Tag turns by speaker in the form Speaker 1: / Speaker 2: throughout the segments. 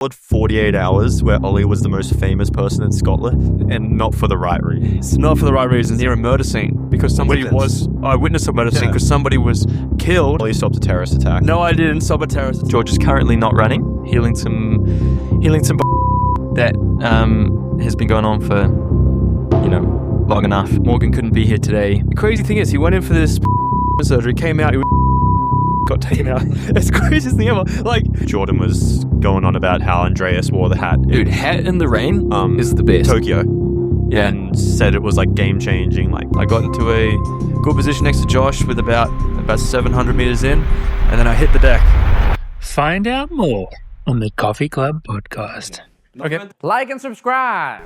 Speaker 1: 48 hours where Ollie was the most famous person in Scotland, and not for the right reasons.
Speaker 2: Not for the right reasons. Near a murder scene because somebody was. I witnessed a murder scene because somebody was killed.
Speaker 1: Ollie stopped a terrorist attack.
Speaker 2: No, I didn't stop a terrorist.
Speaker 3: George is currently not running, healing some that has been going on for long enough. Morgan couldn't be here today.
Speaker 2: The crazy thing is, he went in for this surgery, came out, he got taken out. It's the craziest thing ever. Like,
Speaker 1: Jordan was going on about how Andreas wore the hat.
Speaker 3: Dude, hat in the rain is the best.
Speaker 1: Tokyo.
Speaker 3: Yeah.
Speaker 1: And said it was like game changing. Like,
Speaker 2: I got into a good position next to Josh with about 700 meters in, and then I hit the deck.
Speaker 4: Find out more on the Coffee Club podcast.
Speaker 2: Okay.
Speaker 5: Like and subscribe.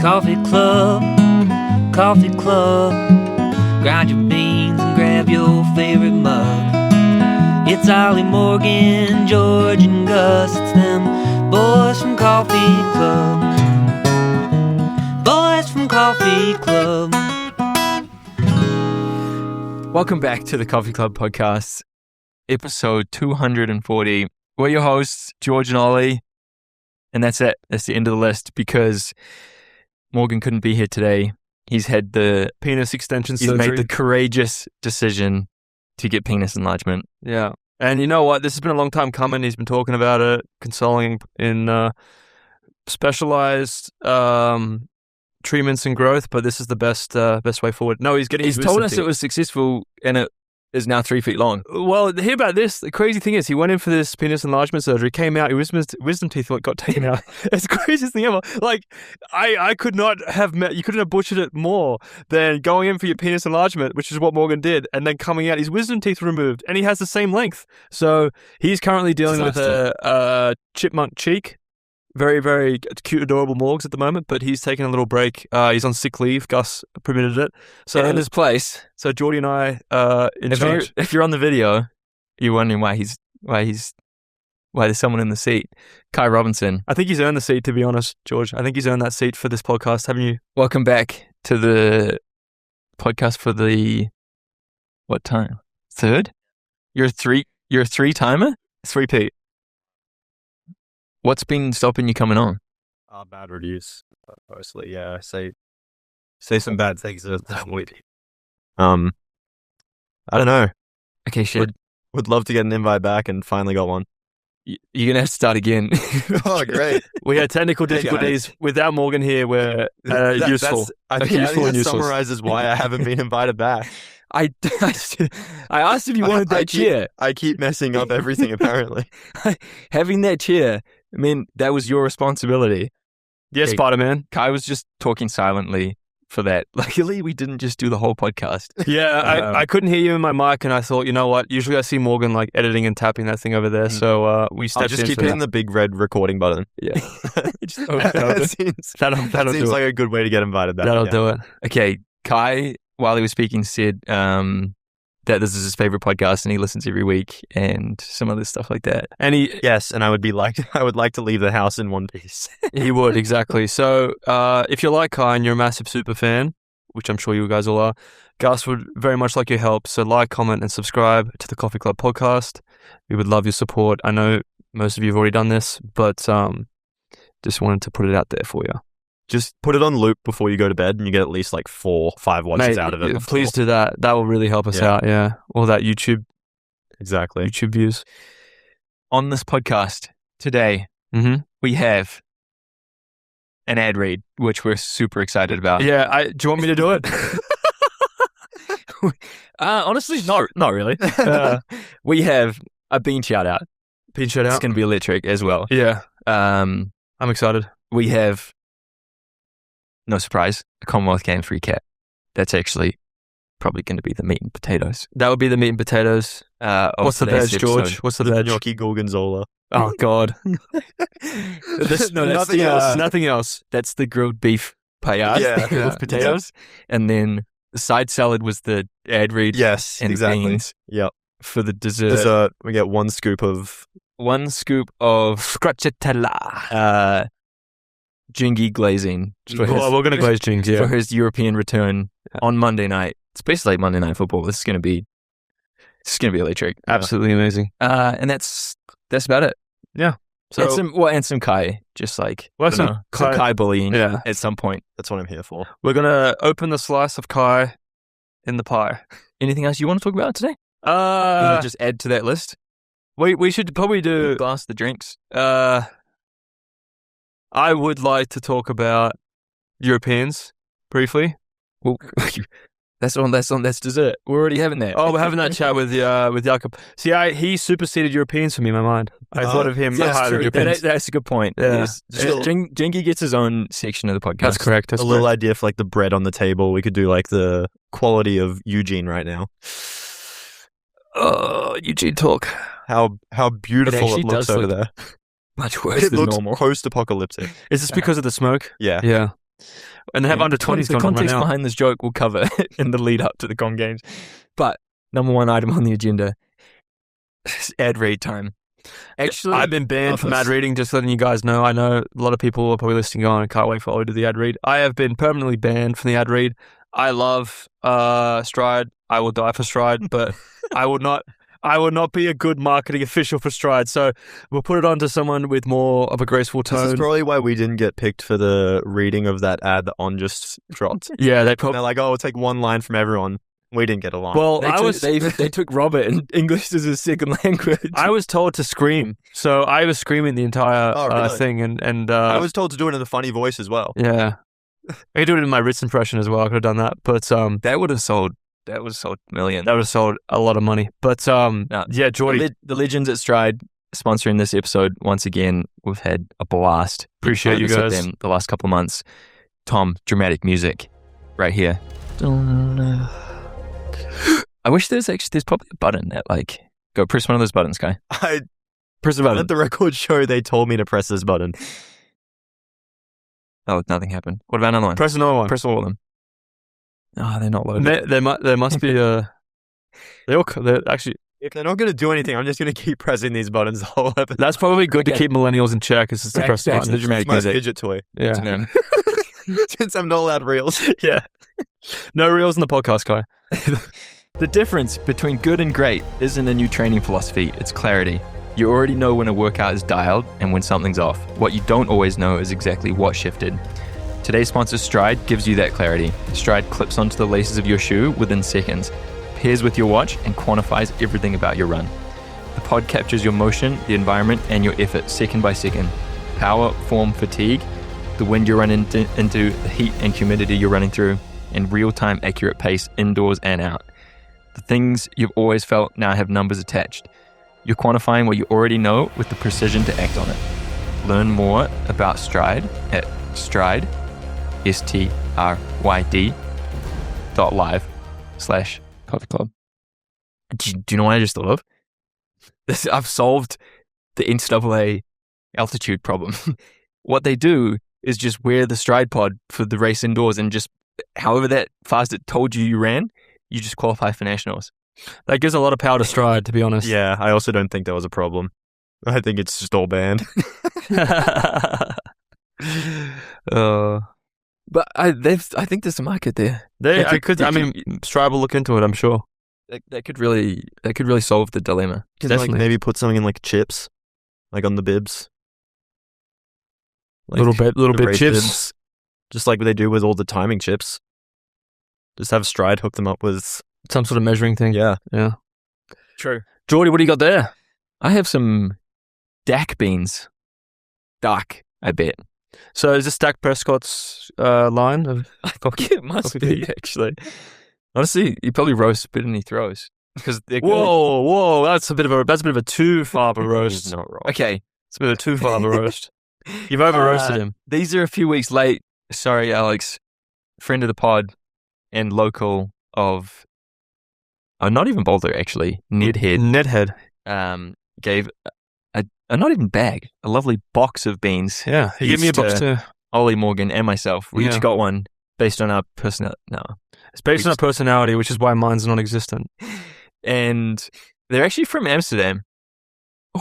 Speaker 6: Coffee Club, Coffee Club. Grind your beans and grab your favorite mug. It's Ollie, Morgan, George, and Gus. It's them boys from Coffee Club. Boys from Coffee Club.
Speaker 3: Welcome back to the Coffee Club podcast, episode 240. We're your hosts, George and Ollie, and that's it. That's the end of the list because Morgan couldn't be here today. He's had the
Speaker 2: Penis extension surgery.
Speaker 3: He's made the courageous decision to get penis enlargement.
Speaker 2: Yeah. And you know what? This has been a long time coming. He's been talking about it, consoling in specialized treatments and growth, but this is the best way forward. No, he's getting.
Speaker 3: He's told us it was successful, and it is now 3 feet long.
Speaker 2: Well, hear about this. The crazy thing is, he went in for this penis enlargement surgery, came out, his wisdom teeth got taken out. It's the craziest thing ever. Like, I could not have met, you couldn't have butchered it more than going in for your penis enlargement, which is what Morgan did, and then coming out, his wisdom teeth removed, and he has the same length. So he's currently dealing with a chipmunk cheek. Very, very cute, adorable Morgs at the moment, but he's taking a little break. He's on sick leave. Gus permitted it. So
Speaker 3: in his place.
Speaker 2: So Geordie and I in charge.
Speaker 3: If you're on the video, you're wondering why there's someone in the seat. Kai Robinson.
Speaker 2: I think he's earned the seat, to be honest, George. I think he's earned that seat for this podcast, haven't you?
Speaker 3: Welcome back to the podcast for the what time? Third? You're a three-timer?
Speaker 2: 3P.
Speaker 3: What's been stopping you coming on?
Speaker 1: Bad reviews, mostly. Yeah, say some bad things that avoid. I don't know.
Speaker 3: Okay, shit.
Speaker 1: Would love to get an invite back and finally got one.
Speaker 3: You're gonna have to start again.
Speaker 1: Oh, great.
Speaker 2: We had technical difficulties without Morgan here. We're useful.
Speaker 1: I think that summarizes why I haven't been invited back.
Speaker 3: I asked if you wanted that chair.
Speaker 1: I keep messing up everything, apparently.
Speaker 3: Having that chair, I mean, that was your responsibility.
Speaker 2: Yes, okay. Spider-Man.
Speaker 3: Kai was just talking silently for that. Luckily, we didn't just do the whole podcast.
Speaker 2: Yeah, I couldn't hear you in my mic, and I thought, you know what? Usually I see Morgan like editing and tapping that thing over there, so we stepped in.
Speaker 1: I'll just keep hitting the big red recording button.
Speaker 3: Yeah.
Speaker 2: That'll
Speaker 1: seems like a good way to get invited back.
Speaker 3: That'll do it. Okay, Kai, while he was speaking, said that this is his favorite podcast and he listens every week and some other stuff like that.
Speaker 2: And
Speaker 1: I would like to leave the house in one piece.
Speaker 2: He would, exactly. So if you're like Kai and you're a massive super fan, which I'm sure you guys all are, Gus would very much like your help. So like, comment, and subscribe to the Coffee Club podcast. We would love your support. I know most of you have already done this, but just wanted to put it out there for you.
Speaker 1: Just put it on loop before you go to bed and you get at least like 4-5 watches out of it.
Speaker 2: Please do that. That will really help us out, yeah. All that YouTube.
Speaker 1: Exactly.
Speaker 2: YouTube views.
Speaker 3: On this podcast today, we have an ad read, which we're super excited about.
Speaker 2: Yeah, do you want me to do it?
Speaker 3: Honestly, not really. We have a bean shout out.
Speaker 2: Bean shout out.
Speaker 3: It's going to be electric as well.
Speaker 2: Yeah. I'm excited.
Speaker 3: We have, no surprise, a Commonwealth Games recap. That's actually probably going to be the meat and potatoes.
Speaker 2: That would be the meat and potatoes.
Speaker 3: What's
Speaker 2: the veg, George? What's the veg?
Speaker 1: Gnocchi gorgonzola.
Speaker 2: Oh, God. Nothing else.
Speaker 3: That's the grilled beef paella with potatoes. Yeah. And then the side salad was the ad read.
Speaker 1: Yes,
Speaker 3: and
Speaker 1: exactly.
Speaker 3: Beans.
Speaker 1: Yep.
Speaker 3: For the dessert.
Speaker 1: We get one scoop of
Speaker 3: stracciatella. Jingy glazing.
Speaker 2: We're going to glaze Jings,
Speaker 3: for his European return on Monday night. It's basically like Monday Night Football. This is going to be electric.
Speaker 2: Absolutely amazing.
Speaker 3: And that's that's about it.
Speaker 2: So
Speaker 3: And some Kai, just like
Speaker 2: Well,
Speaker 3: I don't
Speaker 2: some
Speaker 3: know, some Kai bullying
Speaker 2: Yeah.
Speaker 3: at some point.
Speaker 1: That's what I'm here for.
Speaker 2: we're gonna open the slice of Kai in the pie.
Speaker 3: Anything else you want to talk about today? You wanna
Speaker 2: Uh,
Speaker 3: just add to that list.
Speaker 2: we should probably do.
Speaker 3: Glass the drinks.
Speaker 2: I would like to talk about Europeans briefly.
Speaker 3: Well, that's dessert. We're already having that.
Speaker 2: Oh, we're having that chat with Jakob. See, he superseded Europeans for me in my mind. I thought of him
Speaker 3: That's
Speaker 2: higher than
Speaker 3: true.
Speaker 2: Europeans.
Speaker 3: That's a good point.
Speaker 2: Yeah.
Speaker 3: Yes.
Speaker 1: Still-
Speaker 3: Jengi gets his own section of the podcast.
Speaker 2: That's correct. That's
Speaker 1: A little
Speaker 2: correct.
Speaker 1: idea for like the bread on the table. We could do like the quality of Eugene right now.
Speaker 2: Oh, Eugene talk.
Speaker 1: How beautiful
Speaker 3: actually
Speaker 1: it looks
Speaker 3: does
Speaker 1: over
Speaker 3: look
Speaker 1: there.
Speaker 3: Much worse
Speaker 1: It
Speaker 3: than
Speaker 1: looks
Speaker 3: normal.
Speaker 1: post-apocalyptic.
Speaker 2: Is this because of the smoke?
Speaker 1: Yeah.
Speaker 2: Yeah. And they have under 20s
Speaker 3: The
Speaker 2: going on right
Speaker 3: context
Speaker 2: now.
Speaker 3: behind this joke will cover in the lead up to the Com Games. But number one item on the agenda is ad read time. Actually,
Speaker 2: I've been banned from ad reading, just letting you guys know. I know a lot of people are probably listening on and can't wait for Ollie to do the ad read. I have been permanently banned from the ad read. I love Stride. I will die for Stride, but I would not be a good marketing official for Stride. So we'll put it on to someone with more of a graceful
Speaker 1: This is
Speaker 2: tone.
Speaker 1: probably why we didn't get picked for the reading of that ad that On just dropped.
Speaker 2: Yeah, they
Speaker 1: And
Speaker 2: probably.
Speaker 1: they're like, oh, we'll take one line from everyone. We didn't get a line.
Speaker 2: Well,
Speaker 3: they took Robert and English as his second language.
Speaker 2: I was told to scream, so I was screaming the entire
Speaker 1: Oh, really?
Speaker 2: thing, and
Speaker 1: I was told to do it in a funny voice as well.
Speaker 2: yeah, I could do it in my Ritz impression as well. I could have done that, but
Speaker 3: That would have sold millions.
Speaker 2: that would have sold a lot of money. But yeah, Geordie,
Speaker 3: The legends at Stride sponsoring this episode once again. We've had a blast.
Speaker 2: Appreciate you
Speaker 3: Partners with
Speaker 2: guys.
Speaker 3: them the last couple of months. Tom, dramatic music, right here. I wish there's probably a button that like go press one of those buttons, guy. Press the button.
Speaker 1: At the record show, they told me to press this button.
Speaker 3: Oh, nothing happened. What about another one?
Speaker 2: press another one.
Speaker 3: Press all of them. Oh, they're not loaded.
Speaker 2: There must be a. They're actually.
Speaker 1: If they're not going to do anything, I'm just going to keep pressing these buttons the whole episode.
Speaker 2: That's probably good to keep millennials in check. Is just to
Speaker 3: Back-
Speaker 2: press the
Speaker 3: back to the
Speaker 2: button.
Speaker 3: dramatic
Speaker 1: my
Speaker 3: music.
Speaker 1: fidget toy.
Speaker 2: Yeah,
Speaker 3: No.
Speaker 1: Since I'm not allowed reels.
Speaker 2: yeah. No reels in the podcast, guy.
Speaker 3: The difference between good and great isn't a new training philosophy, it's clarity. You already know when a workout is dialed and when something's off. What you don't always know is exactly what shifted. Today's sponsor Stride gives you that clarity. Stride clips onto the laces of your shoe within seconds, pairs with your watch, and quantifies everything about your run. The pod captures your motion, the environment, and your effort second by second. Power, form, fatigue, the wind you run into, the heat and humidity you're running through, and real-time accurate pace indoors and out. The things you've always felt now have numbers attached. You're quantifying what you already know with the precision to act on it. Learn more about Stride at Stride, stryd.live/coffee club. Do you know what I just thought of? I've solved the NCAA altitude problem. What they do is just wear the Stride pod for the race indoors, and just however that fast it told you ran, you just qualify for nationals.
Speaker 2: That gives a lot of power to Stride, to be honest.
Speaker 1: Yeah, I also don't think that was a problem. I think it's just all banned.
Speaker 3: But I think there's a market there.
Speaker 2: Stride will look into it, I'm sure.
Speaker 3: That could really solve the dilemma.
Speaker 1: Like
Speaker 2: Definitely.
Speaker 1: maybe put something in like chips, like on the bibs. Like
Speaker 2: little
Speaker 1: the
Speaker 2: bit
Speaker 1: race
Speaker 2: chips.
Speaker 1: bibs, just like they do with all the timing chips. Just have Stride hook them up with
Speaker 2: Some sort of measuring thing.
Speaker 1: yeah.
Speaker 2: Yeah.
Speaker 3: True.
Speaker 2: Geordie, what do you got there?
Speaker 3: I have some DAC beans. Dark, I bet.
Speaker 2: So is this Dak Prescott's line of
Speaker 3: I think it must
Speaker 2: coffee
Speaker 3: be, actually. Honestly, he probably roasts a bit and he throws. Because they're good.
Speaker 2: Whoa, that's a bit of a too far of a
Speaker 1: He's
Speaker 2: roast.
Speaker 1: not wrong.
Speaker 3: Okay.
Speaker 2: It's a bit of too far of a roast. You've over roasted him.
Speaker 3: These are a few weeks late. Sorry, Alex. Friend of the pod and local of... Oh, not even Boulder, actually.
Speaker 2: Nedhead.
Speaker 3: Gave a not even bag, a lovely box of beans.
Speaker 2: Yeah, he gave me a box too.
Speaker 3: Ollie, Morgan, and myself. We
Speaker 2: Yeah.
Speaker 3: each got one based on our personality. No.
Speaker 2: It's based on our personality, which is why mine's non-existent.
Speaker 3: And they're actually from Amsterdam.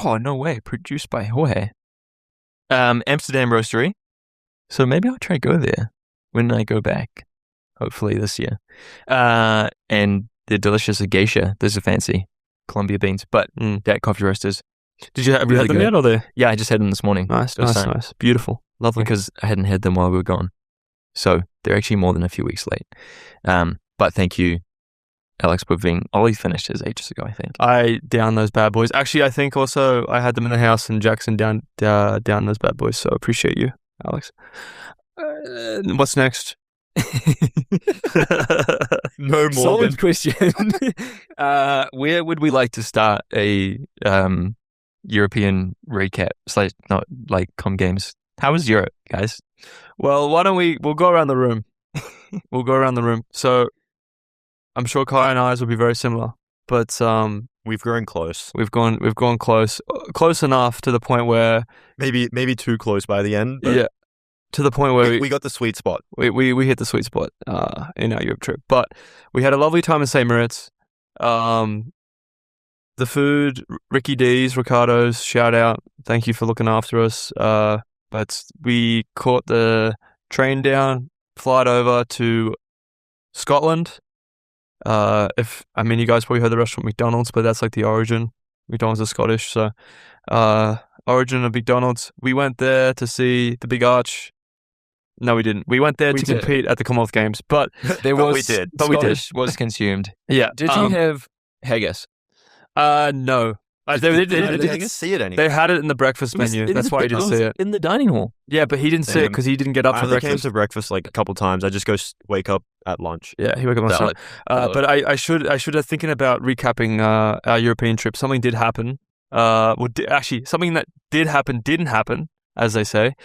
Speaker 3: Oh, no way. Produced by Hoare. Amsterdam Roastery. So maybe I'll try to go there when I go back, hopefully this year. And they're delicious. A geisha. Those are fancy Columbia beans. But that coffee roasters,
Speaker 2: Did you have
Speaker 3: Really
Speaker 2: had them
Speaker 3: good.
Speaker 2: yet or they?
Speaker 3: Yeah, I just had them this morning.
Speaker 2: Nice,
Speaker 3: It was
Speaker 2: nice,
Speaker 3: fine.
Speaker 2: nice. Beautiful. Lovely.
Speaker 3: Because I hadn't had them while we were gone. So they're actually more than a few weeks late. But thank you, Alex, for being... Ollie finished his ages ago, I think.
Speaker 2: I downed those bad boys. Actually, I think also I had them in the house and Jackson downed those bad boys. So appreciate you, Alex. What's next?
Speaker 1: No more.
Speaker 3: Solid question. Where would we like to start a European recap? Not like Com Games. How was Europe, guys?
Speaker 2: Well, why don't we'll go around the room. We'll go around the room. So I'm sure Kai and I's will be very similar, but
Speaker 1: We've grown close.
Speaker 2: we've gone close enough to the point where
Speaker 1: Maybe too close by the end. But
Speaker 2: to the point where
Speaker 1: we got the sweet spot.
Speaker 2: we hit the sweet spot in our Europe trip. But we had a lovely time in St. Moritz. The food, Ricky D's, Ricardo's, shout out. Thank you for looking after us. But we caught the train down, flight over to Scotland. You guys probably heard the restaurant McDonald's, but that's like the origin. McDonald's is Scottish, so origin of McDonald's. We went there to see the Big Arch. No, we didn't. We went there to compete at the Commonwealth Games, but
Speaker 3: There
Speaker 1: But
Speaker 3: was,
Speaker 1: we did.
Speaker 2: But we did.
Speaker 3: Scottish was consumed.
Speaker 2: yeah.
Speaker 3: Did you have haggis?
Speaker 2: No. They
Speaker 1: didn't see it anymore.
Speaker 2: they had it in the breakfast menu. That's why he didn't see it.
Speaker 3: In the dining hall.
Speaker 2: Yeah, but he didn't see it
Speaker 1: Damn.
Speaker 2: because he didn't get up
Speaker 1: I
Speaker 2: for
Speaker 1: only came
Speaker 2: breakfast.
Speaker 1: to breakfast like a couple times. I just go wake up at lunch.
Speaker 2: Yeah, he woke up on
Speaker 3: Valid.
Speaker 2: Sunday. But I should have thinking about recapping our European trip. Something did happen. Actually, something that did happen didn't happen, as they say.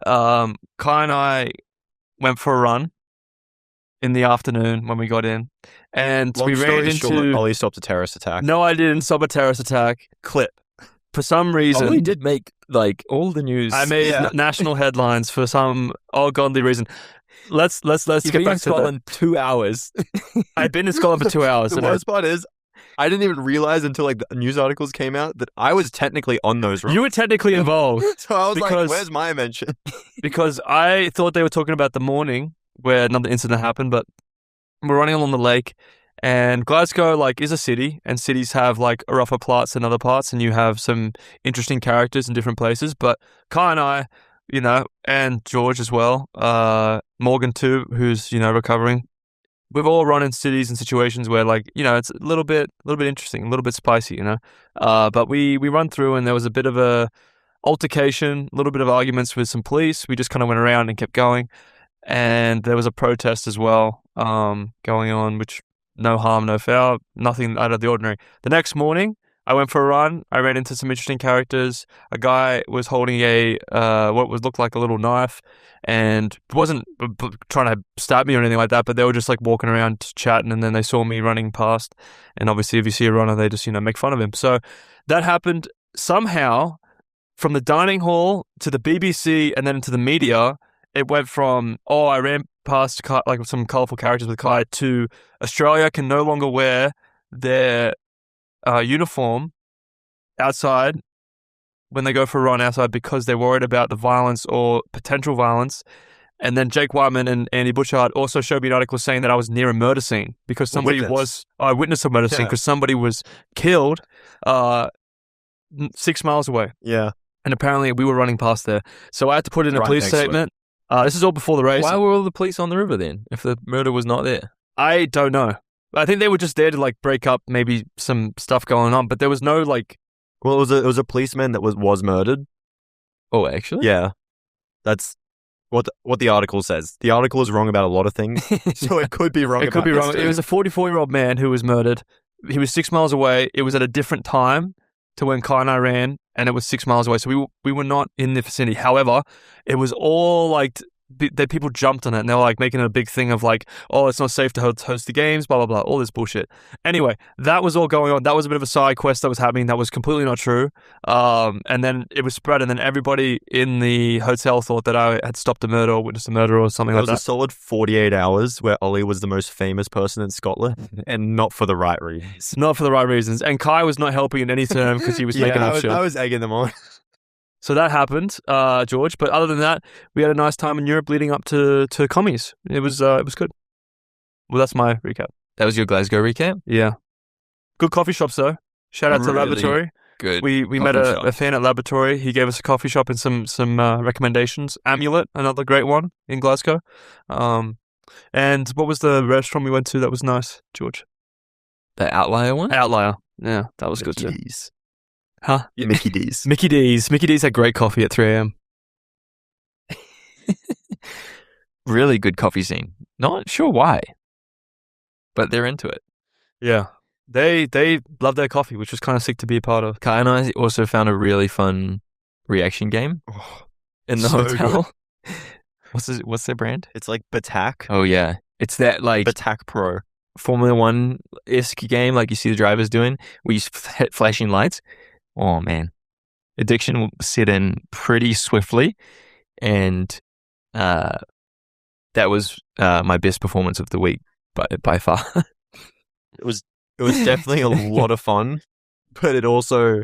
Speaker 2: Kai and I went for a run in the afternoon when we got in, and
Speaker 1: Long
Speaker 2: we ran
Speaker 1: story
Speaker 2: into.
Speaker 1: short, Ollie stopped a terrorist attack.
Speaker 2: No, I didn't stop a terrorist attack.
Speaker 1: Clip.
Speaker 2: For some reason,
Speaker 3: Ollie did make like all the news.
Speaker 2: I made
Speaker 1: Yeah.
Speaker 2: national headlines for some ungodly reason. Let's
Speaker 3: You've
Speaker 2: get
Speaker 3: been
Speaker 2: back
Speaker 3: in
Speaker 2: to that.
Speaker 3: Scotland 2 hours.
Speaker 2: I've been in Scotland for 2 hours.
Speaker 1: The
Speaker 2: and I-
Speaker 1: worst part is, I didn't even realize until like the news articles came out that I was technically on those runs.
Speaker 2: You were technically involved
Speaker 1: So I was
Speaker 2: because-
Speaker 1: like, "Where's my mention?"
Speaker 2: because I thought they were talking about the morning where another incident happened, but we're running along the lake, and Glasgow is a city, and cities have like rougher parts than other parts, and you have some interesting characters in different places. But Kai and I, and George as well, Morgan too, who's recovering. We've all run in cities and situations where it's a little bit interesting, a little bit spicy, But we run through, and there was a bit of a altercation, a little bit of arguments with some police. We just kind of went around and kept going, and there was a protest as well going on, which no harm, no foul, nothing out of the ordinary. The next morning, I went for a run. I ran into some interesting characters. A guy was holding looked like a little knife, and wasn't trying to stab me or anything like that, but they were just walking around chatting, and then they saw me running past. And obviously, if you see a runner, they just make fun of him. So that happened somehow. From the dining hall to the BBC and then into the media, it went from, I ran past some colourful characters with Kai, to Australia can no longer wear their uniform outside when they go for a run outside because they're worried about the violence or potential violence. And then Jake Whiteman and Andy Butchart also showed me an article saying that I was near a murder scene because I witnessed a murder scene because somebody was killed 6 miles away.
Speaker 1: Yeah.
Speaker 2: And apparently we were running past there. So I had to put in a
Speaker 1: Right
Speaker 2: police
Speaker 1: next to it.
Speaker 2: statement. This is all before the race.
Speaker 3: Why were all the police on the river then if the murder was not there?
Speaker 2: I don't know. I think they were just there to break up maybe some stuff going on, but there was no
Speaker 1: Well, it was a policeman that was murdered.
Speaker 3: Oh, actually?
Speaker 1: Yeah. That's what the article says. The article is wrong about a lot of things, so it could be wrong.
Speaker 2: It could be wrong. It was a 44-year-old man who was murdered. He was 6 miles away. It was at a different time to when Kai and I ran, and it was 6 miles away. So we were not in the vicinity. However, it was all people jumped on it, and they were making it a big thing of it's not safe to host the games, blah blah blah, all this bullshit. Anyway, that was all going on. That was a bit of a side quest that was happening. That was completely not true. And then it was spread, and then everybody in the hotel thought that I had stopped a murder or witnessed a murder or something
Speaker 1: It
Speaker 2: like
Speaker 1: was a
Speaker 2: that.
Speaker 1: solid 48 hours where Ollie was the most famous person in Scotland, and not for the right reasons.
Speaker 2: Not for the right reasons. And Kai was not helping in any term because he was making up shit.
Speaker 1: I was egging them on.
Speaker 2: So that happened, George. But other than that, we had a nice time in Europe leading up to commies. It was good. Well, that's my recap.
Speaker 3: That was your Glasgow recap?
Speaker 2: Yeah. Good coffee shops, though. Shout out to
Speaker 3: Really
Speaker 2: Laboratory.
Speaker 3: good.
Speaker 2: We met
Speaker 3: coffee
Speaker 2: a
Speaker 3: shop.
Speaker 2: fan at Laboratory. He gave us a coffee shop and some recommendations. Amulet, another great one in Glasgow. And what was the restaurant we went to that was nice, George?
Speaker 3: The Outlier one?
Speaker 2: Outlier. Yeah, that was good too.
Speaker 1: D's.
Speaker 2: Huh?
Speaker 1: Mickey D's.
Speaker 2: Mickey D's. Mickey D's had great coffee at 3 a.m.
Speaker 3: Really good coffee scene. Not sure why, but they're into it.
Speaker 2: Yeah. They love their coffee, which was kind of sick to be a part of.
Speaker 3: Kai and I also found a really fun reaction game in the
Speaker 1: so
Speaker 3: hotel. What's their brand?
Speaker 1: It's like Batak.
Speaker 3: Oh yeah, it's that like
Speaker 1: Batak Pro.
Speaker 3: Formula One-esque game, like you see the drivers doing, where you hit flashing lights. Oh man, addiction will set in pretty swiftly, and that was my best performance of the week by far.
Speaker 1: It was definitely a lot of fun, but it also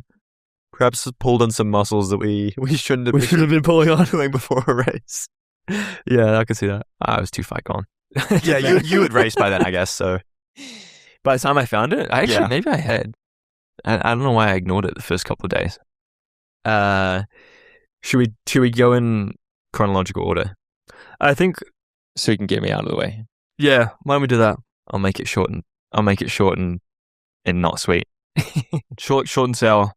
Speaker 1: perhaps pulled on some muscles that we shouldn't have
Speaker 2: been pulling on.
Speaker 1: doing before a race.
Speaker 2: Yeah, I could see that.
Speaker 3: I was too far gone.
Speaker 1: Yeah, you had raced by then, I guess. So
Speaker 3: By the time I found it,
Speaker 1: Yeah.
Speaker 3: maybe I had. I don't know why I ignored it the first couple of days. Should we go in chronological order
Speaker 2: I think,
Speaker 3: so you can get me out of the way?
Speaker 2: yeah, why don't we do that?
Speaker 3: I'll make it short and not sweet.
Speaker 2: Short and sour.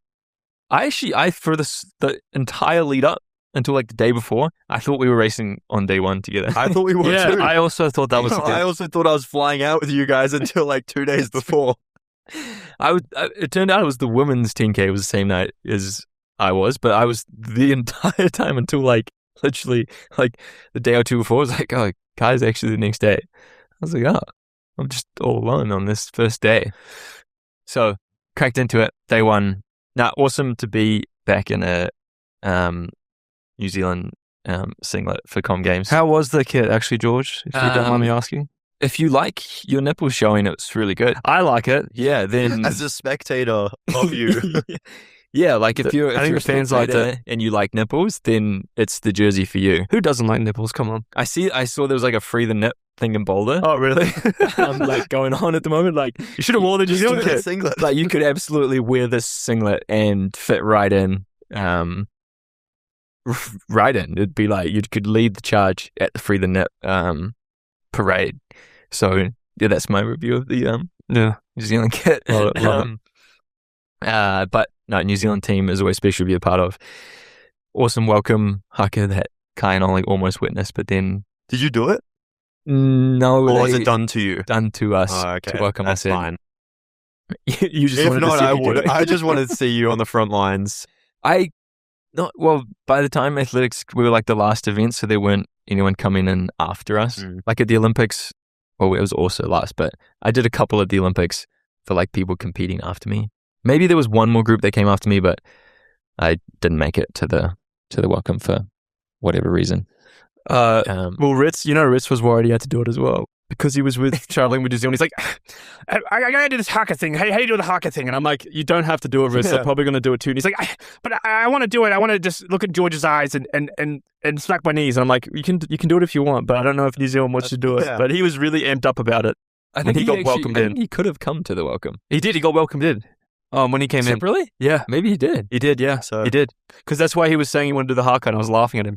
Speaker 3: I for the entire lead up until like the day before, I thought we were racing on day one together.
Speaker 1: I thought we were
Speaker 2: Yeah,
Speaker 1: too.
Speaker 2: I also thought that was
Speaker 1: I also thought I was flying out with you guys until like 2 days before.
Speaker 3: It turned out it was the women's 10K. It was the same night as I was, but I was the entire time until like literally like the day or two before. I was like, oh, Kai's actually the next day. I was like, oh, I'm just all alone on this first day. So cracked into it day one. Now, awesome to be back in a New Zealand singlet for Com Games.
Speaker 2: How was the kit actually, George? If you don't mind me asking.
Speaker 3: If you like your nipples showing, it's really good.
Speaker 2: I like it.
Speaker 3: Yeah, then
Speaker 1: As a spectator of you,
Speaker 3: yeah, like if you're
Speaker 2: I think
Speaker 3: a
Speaker 2: the fans like
Speaker 3: spectator and you like nipples, then it's the jersey for you.
Speaker 2: Who doesn't like nipples? Come on.
Speaker 3: I saw there was like a free the nip thing in Boulder.
Speaker 2: Oh, really?
Speaker 3: Like going on at the moment. Like
Speaker 2: You should have worn the New Zealand kit.
Speaker 1: singlet.
Speaker 3: like you could absolutely wear this singlet and fit right in. Right in. It'd be like you could lead the charge at the free the nip parade. So yeah, that's my review of the
Speaker 2: Yeah.
Speaker 3: New Zealand kit.
Speaker 2: Love it.
Speaker 3: But no, New Zealand team is always special to be a part of. Awesome welcome haka that Kai and Ollie almost witnessed, but then
Speaker 1: Did you do it?
Speaker 3: no,
Speaker 1: Or was
Speaker 3: they
Speaker 1: it done to you?
Speaker 3: done to us
Speaker 1: Oh, okay.
Speaker 3: to welcome
Speaker 1: That's
Speaker 3: us in.
Speaker 1: fine.
Speaker 3: You just
Speaker 1: If
Speaker 3: wanted to
Speaker 1: not,
Speaker 3: see
Speaker 1: I
Speaker 3: me do
Speaker 1: would.
Speaker 3: it.
Speaker 1: I just wanted to see you on the front lines.
Speaker 3: Well, by the time athletics, we were like the last event, so there weren't anyone coming in after us.
Speaker 1: Mm.
Speaker 3: Like at the Olympics, well, it was also last, but I did a couple of the Olympics for like people competing after me. Maybe there was one more group that came after me, but I didn't make it to the welcome for whatever reason.
Speaker 2: Well, Ritz was worried he had to do it as well because he was traveling with New Zealand. He's like, I gotta do this haka thing. Hey, how do you do the haka thing? And I'm like, you don't have to do it, Ritz.
Speaker 1: Yeah.
Speaker 2: They're probably gonna do it too. And he's like, but I want to do it. I want to just look at George's eyes and smack my knees. And I'm like, you can do it if you want, but I don't know if New Zealand wants to do it.
Speaker 1: Yeah.
Speaker 2: But he was really amped up about it.
Speaker 3: I
Speaker 2: think he got welcomed in.
Speaker 3: He could have come to the welcome
Speaker 2: He did. He got welcomed in. When he came in.
Speaker 3: separately.
Speaker 2: Yeah,
Speaker 3: Maybe he did.
Speaker 2: he did. Yeah,
Speaker 1: So-
Speaker 2: he did. Because that's why he was saying he wanted to do the haka, and I was laughing at him.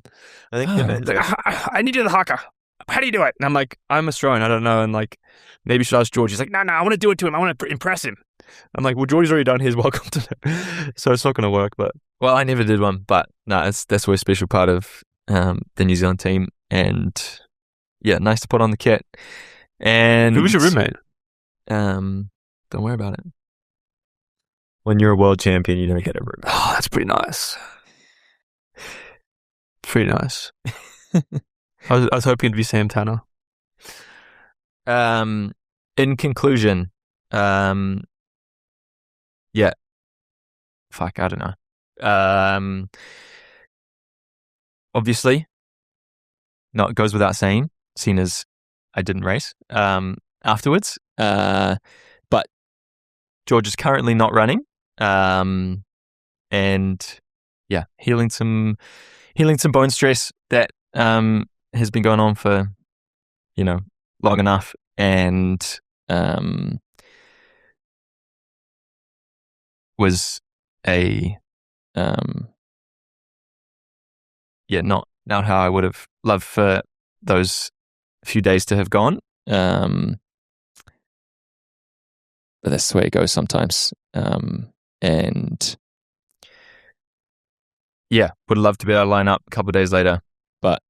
Speaker 1: I think
Speaker 2: He's like, I need to do the haka. How do you do it? And I'm like, I'm Australian. I don't know. And like, maybe you should ask George. He's like, no, I want to do it to him. I want to impress him. I'm like, well, George's already done his welcome to it. So it's not going to work. But
Speaker 3: Well, I never did one, but no, that's always a special part of the New Zealand team, and yeah, nice to put on the kit. And
Speaker 2: who was your roommate?
Speaker 3: Don't worry about it.
Speaker 1: when you're a world champion, you don't get a room.
Speaker 2: Oh, that's pretty nice. Pretty nice. I was hoping it'd be Sam Tanner.
Speaker 3: In conclusion, yeah, fuck, I don't know. Obviously, no, it goes without saying, seeing as I didn't race afterwards. But George is currently not running, and yeah, healing some bone stress that has been going on for long enough, and was a not how I would have loved for those few days to have gone. But that's the way it goes sometimes. And yeah, would love to be able to line up a couple of days later, but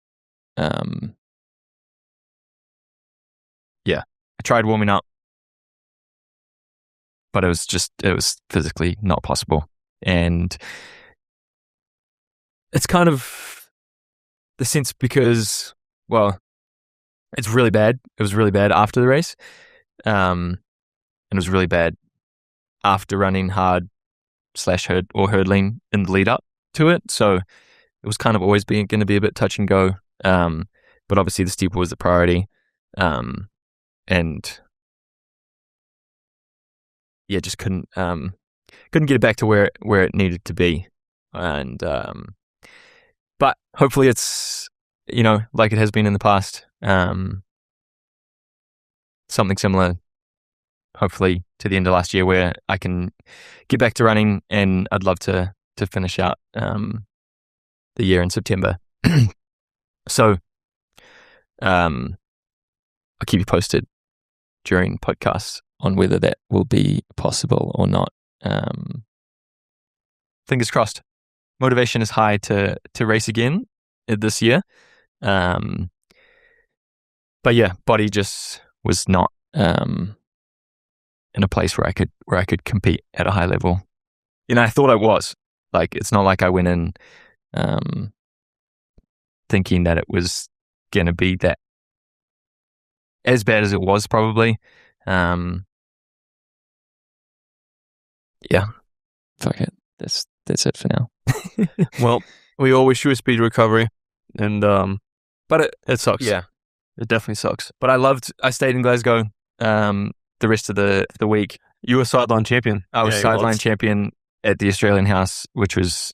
Speaker 3: yeah, I tried warming up, but it was physically not possible. And it's kind of the sense because, well, it's really bad. It was really bad after the race. And it was really bad after running hard or hurdling in the lead up to it. So it was kind of always going to be a bit touch and go. But obviously the steeple was the priority. And yeah, just couldn't get it back to where it needed to be. And but hopefully it's, like it has been in the past, something similar, hopefully to the end of last year, where I can get back to running, and I'd love to finish out the year in September. So I'll keep you posted during podcasts on whether that will be possible or not. Fingers crossed. Motivation is high to race again this year. But yeah, body just was not in a place where I could compete at a high level. I thought I was. Like, it's not like I went in thinking that it was going to be that as bad as it was, probably. Yeah. Fuck it. That's it for now.
Speaker 2: Well, we all wish you a speedy recovery, and but it sucks.
Speaker 3: Yeah,
Speaker 2: it definitely sucks.
Speaker 3: But I stayed in Glasgow the rest of the week.
Speaker 2: You were sideline champion.
Speaker 3: I was sideline champion at the Australian House, which was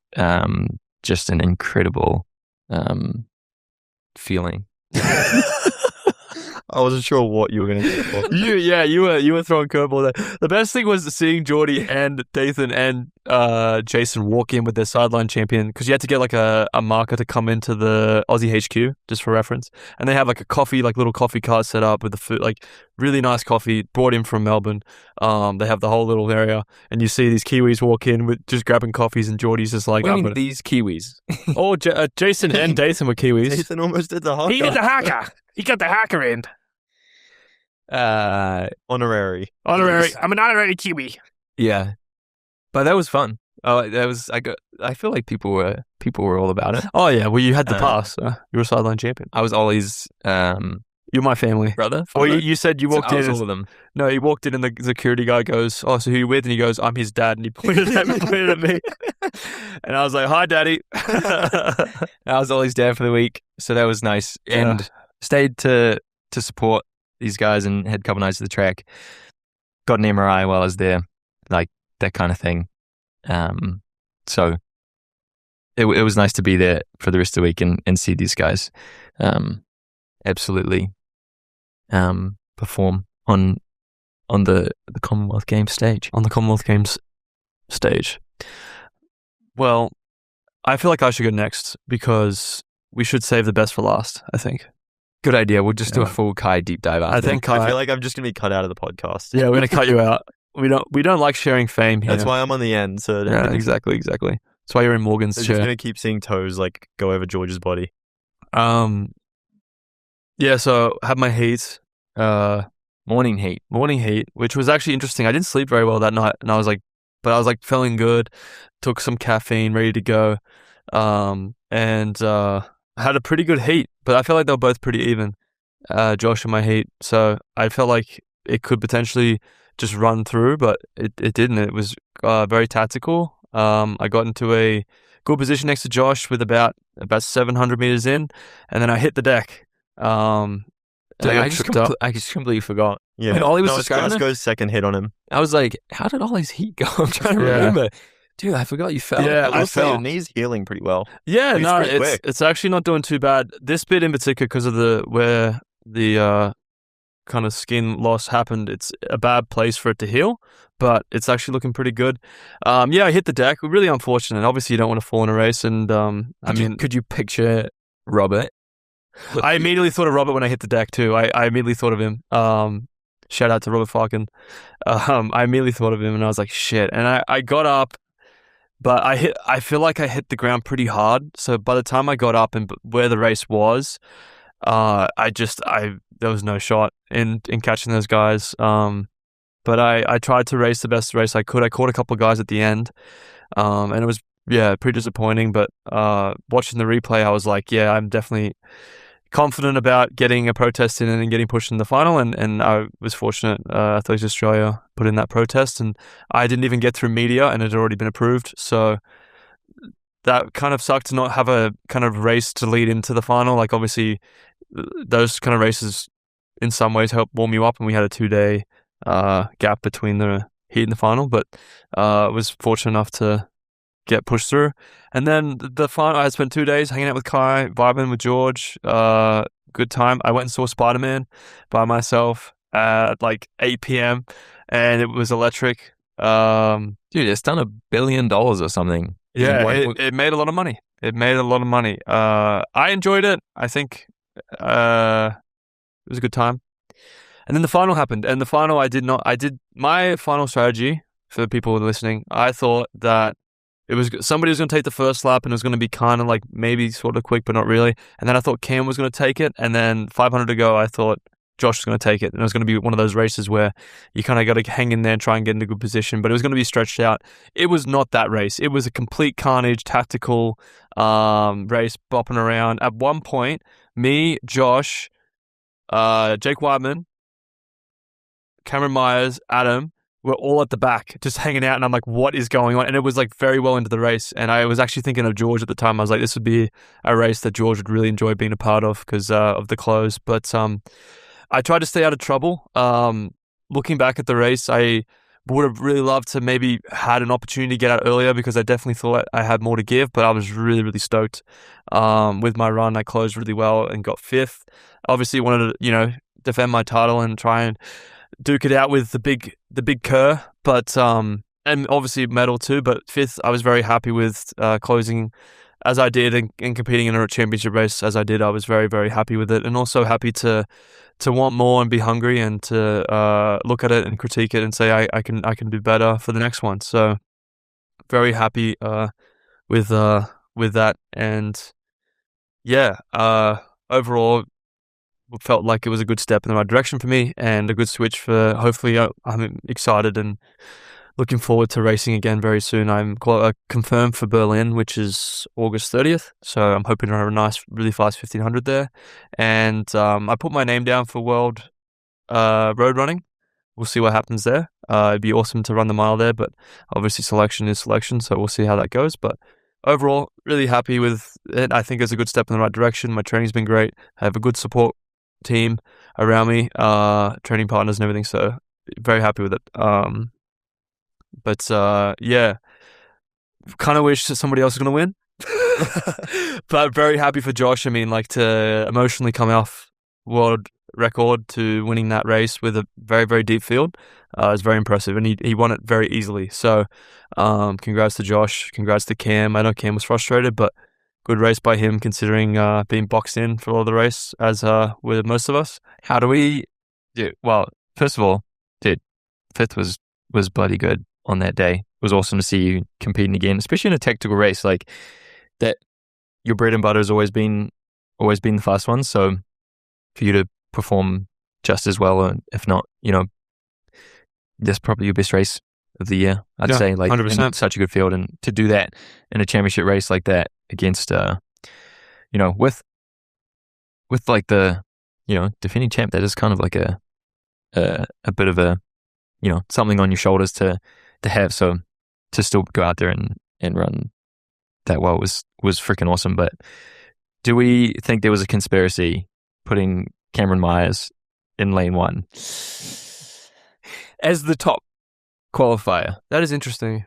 Speaker 3: just an incredible feeling.
Speaker 1: I wasn't sure what you were going to do.
Speaker 2: You were throwing curveball there. The best thing was seeing Geordie and Dathan and Jason walk in with their sideline champion, because you had to get like a marker to come into the Aussie HQ, just for reference. And they have like a coffee, like little coffee cart set up with the food, like really nice coffee brought in from Melbourne. They have the whole little area, and you see these Kiwis walk in with just grabbing coffees, and Geordie's just like,
Speaker 3: these Kiwis?
Speaker 2: Oh, Jason and Dathan were Kiwis.
Speaker 1: Dathan almost did the haka.
Speaker 2: He did the haka. He got the haka in.
Speaker 1: Honorary.
Speaker 2: I'm an honorary Kiwi.
Speaker 3: Yeah, but that was fun. I feel like people were all about it.
Speaker 2: Oh yeah, well you had the pass. You were a sideline champion.
Speaker 3: I was Ollie's
Speaker 2: you're my family
Speaker 3: brother.
Speaker 2: Or you said you walked in.
Speaker 3: All of them.
Speaker 2: No, he walked in and the security guy goes, "Oh, so who you with?" And he goes, "I'm his dad." And he pointed at me. And I was like, "Hi, Daddy."
Speaker 3: I was Ollie's dad for the week, so that was nice. And stayed to support these guys and had a couple nights at the track. Got an MRI while I was there, like that kind of thing. So it was nice to be there for the rest of the week and see these guys absolutely perform on the Commonwealth Games stage.
Speaker 2: On the Commonwealth Games stage. Well, I feel like I should go next, because we should save the best for last, I think.
Speaker 3: Good idea. We'll just do a full Kai deep dive after.
Speaker 2: I think Kai,
Speaker 1: I feel like I'm just going to be cut out of the podcast.
Speaker 2: Yeah, we're going to cut you out. We don't like sharing fame here.
Speaker 1: That's why I'm on the end. So
Speaker 2: yeah, exactly. That's why you're in Morgan's
Speaker 1: I'm
Speaker 2: chair.
Speaker 1: just going to keep seeing toes like go over George's body.
Speaker 2: Yeah, so I had my heat,
Speaker 3: morning heat,
Speaker 2: which was actually interesting. I didn't sleep very well that night, and I was like feeling good. Took some caffeine, ready to go, and I had a pretty good heat. But I felt like they were both pretty even, Josh and my heat. So I felt like it could potentially just run through, but it didn't. It was very tactical. I got into a good position next to Josh with about 700 meters in, and then I hit the deck. I just completely forgot.
Speaker 1: Yeah,
Speaker 3: and Ollie was describing
Speaker 1: Glasgow's second hit on him.
Speaker 3: I was like, "How did Ollie's heat go?" I'm trying to remember. Dude, I forgot you fell.
Speaker 2: Yeah, I fell.
Speaker 1: Your knee's healing pretty well.
Speaker 2: Yeah, it's actually not doing too bad. This bit in particular, because of where the kind of skin loss happened, it's a bad place for it to heal, but it's actually looking pretty good. I hit the deck. Really unfortunate. Obviously, you don't want to fall in a race. And
Speaker 3: could you picture Robert?
Speaker 2: I immediately thought of Robert when I hit the deck too. I immediately thought of him. Shout out to Robert Falcon. I immediately thought of him, and I was like, shit. And I got up, but I feel like I hit the ground pretty hard. So by the time I got up and where the race was, there was no shot in catching those guys. But I tried to race the best race I could. I caught a couple of guys at the end, and it was pretty disappointing. But watching the replay, I was like, I'm definitely confident about getting a protest in and getting pushed in the final, and I was fortunate. Athletics Australia put in that protest, and I didn't even get through media, and it had already been approved. So that kind of sucked to not have a kind of race to lead into the final. Like, obviously, those kind of races in some ways help warm you up, and we had a 2-day gap between the heat and the final, but was fortunate enough to get pushed through. And then the final, I spent 2 days hanging out with Kai, vibing with George. Good time. I went and saw Spider-Man by myself at like 8 p.m. and it was electric.
Speaker 3: Dude, it's done $1 billion or something.
Speaker 2: Yeah, it made a lot of money. I enjoyed it. I think it was a good time. And then the final happened. And the final, my final strategy for the people listening, I thought that somebody was going to take the first lap, and it was going to be kind of like maybe sort of quick, but not really. And then I thought Cam was going to take it. And then 500 to go, I thought Josh was going to take it. And it was going to be one of those races where you kind of got to hang in there and try and get into a good position, but it was going to be stretched out. It was not that race. It was a complete carnage, tactical race, bopping around. At one point, me, Josh, Jake Weidman, Cameron Myers, Adam, were all at the back, just hanging out, and I'm like, what is going on? And it was like very well into the race, and I was actually thinking of George at the time. I was like, this would be a race that George would really enjoy being a part of because of the close. But I tried to stay out of trouble. Looking back at the race, I would have really loved to maybe had an opportunity to get out earlier because I definitely thought I had more to give, but I was really, really stoked with my run. I closed really well and got 5th. Obviously wanted to, defend my title and try and duke it out with the big Kerr, but and obviously medal too. But 5th, I was very happy with closing as I did and competing in a championship race as I did. I was very, very happy with it, and also happy to want more and be hungry and to look at it and critique it and say I can do better for the next one. So very happy with that, and overall felt like it was a good step in the right direction for me and a good switch for hopefully. I'm excited and looking forward to racing again very soon. I'm confirmed for Berlin, which is August 30th. So I'm hoping to have a nice, really fast 1500 there. And I put my name down for World Road Running. We'll see what happens there. It'd be awesome to run the mile there, but obviously selection is selection. So we'll see how that goes. But overall, really happy with it. I think it's a good step in the right direction. My training's been great. I have a good support team around me, training partners and everything. So very happy with it. But kind of wish that somebody else was going to win. But very happy for Josh. I mean, like, to emotionally come off world record to winning that race with a very, very deep field is very impressive. And he won it very easily. So congrats to Josh. Congrats to Cam. I know Cam was frustrated, but good race by him considering being boxed in for all the race, as with most of us.
Speaker 3: How do we do? Well, first of all, dude, 5th was bloody good on that day. It was awesome to see you competing again, especially in a tactical race like that. Your bread and butter has always been the fast one. So for you to perform just as well, and if not, that's probably your best race of the year. I'd say, like,
Speaker 2: 100%.
Speaker 3: Such a good field, and to do that in a championship race like that against, with like the, defending champ, that is kind of like a bit of a, something on your shoulders to have. So to still go out there and run that well was freaking awesome. But do we think there was a conspiracy putting Cameron Myers in lane 1
Speaker 2: as the top qualifier? That is interesting.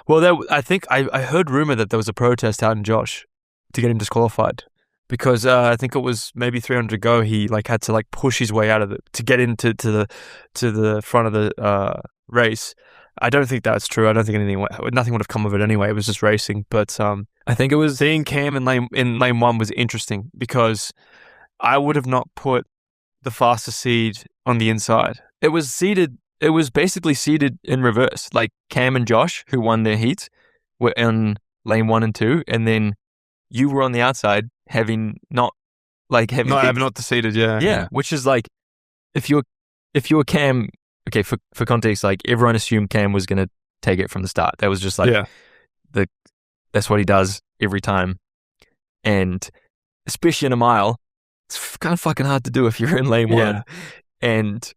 Speaker 2: Well, I think I heard rumor that there was a protest out in Josh to get him disqualified. because I think it was maybe 300 to go. He like had to like push his way out of it to get into to the front of the race. I don't think that's true. I don't think nothing would have come of it anyway. It was just racing. But I think it was seeing Cam in lane 1 was interesting because I would have not put the fastest seed on the inside. It was basically seeded in reverse. Like Cam and Josh, who won their heats, were in lane 1 and 2, and then you were on the outside having not seeded. Yeah. Which is like if you're Cam. Okay, for context, like everyone assumed Cam was going to take it from the start. That was just like that's what he does every time, and especially in a mile, it's kind of fucking hard to do if you're in lane 1. And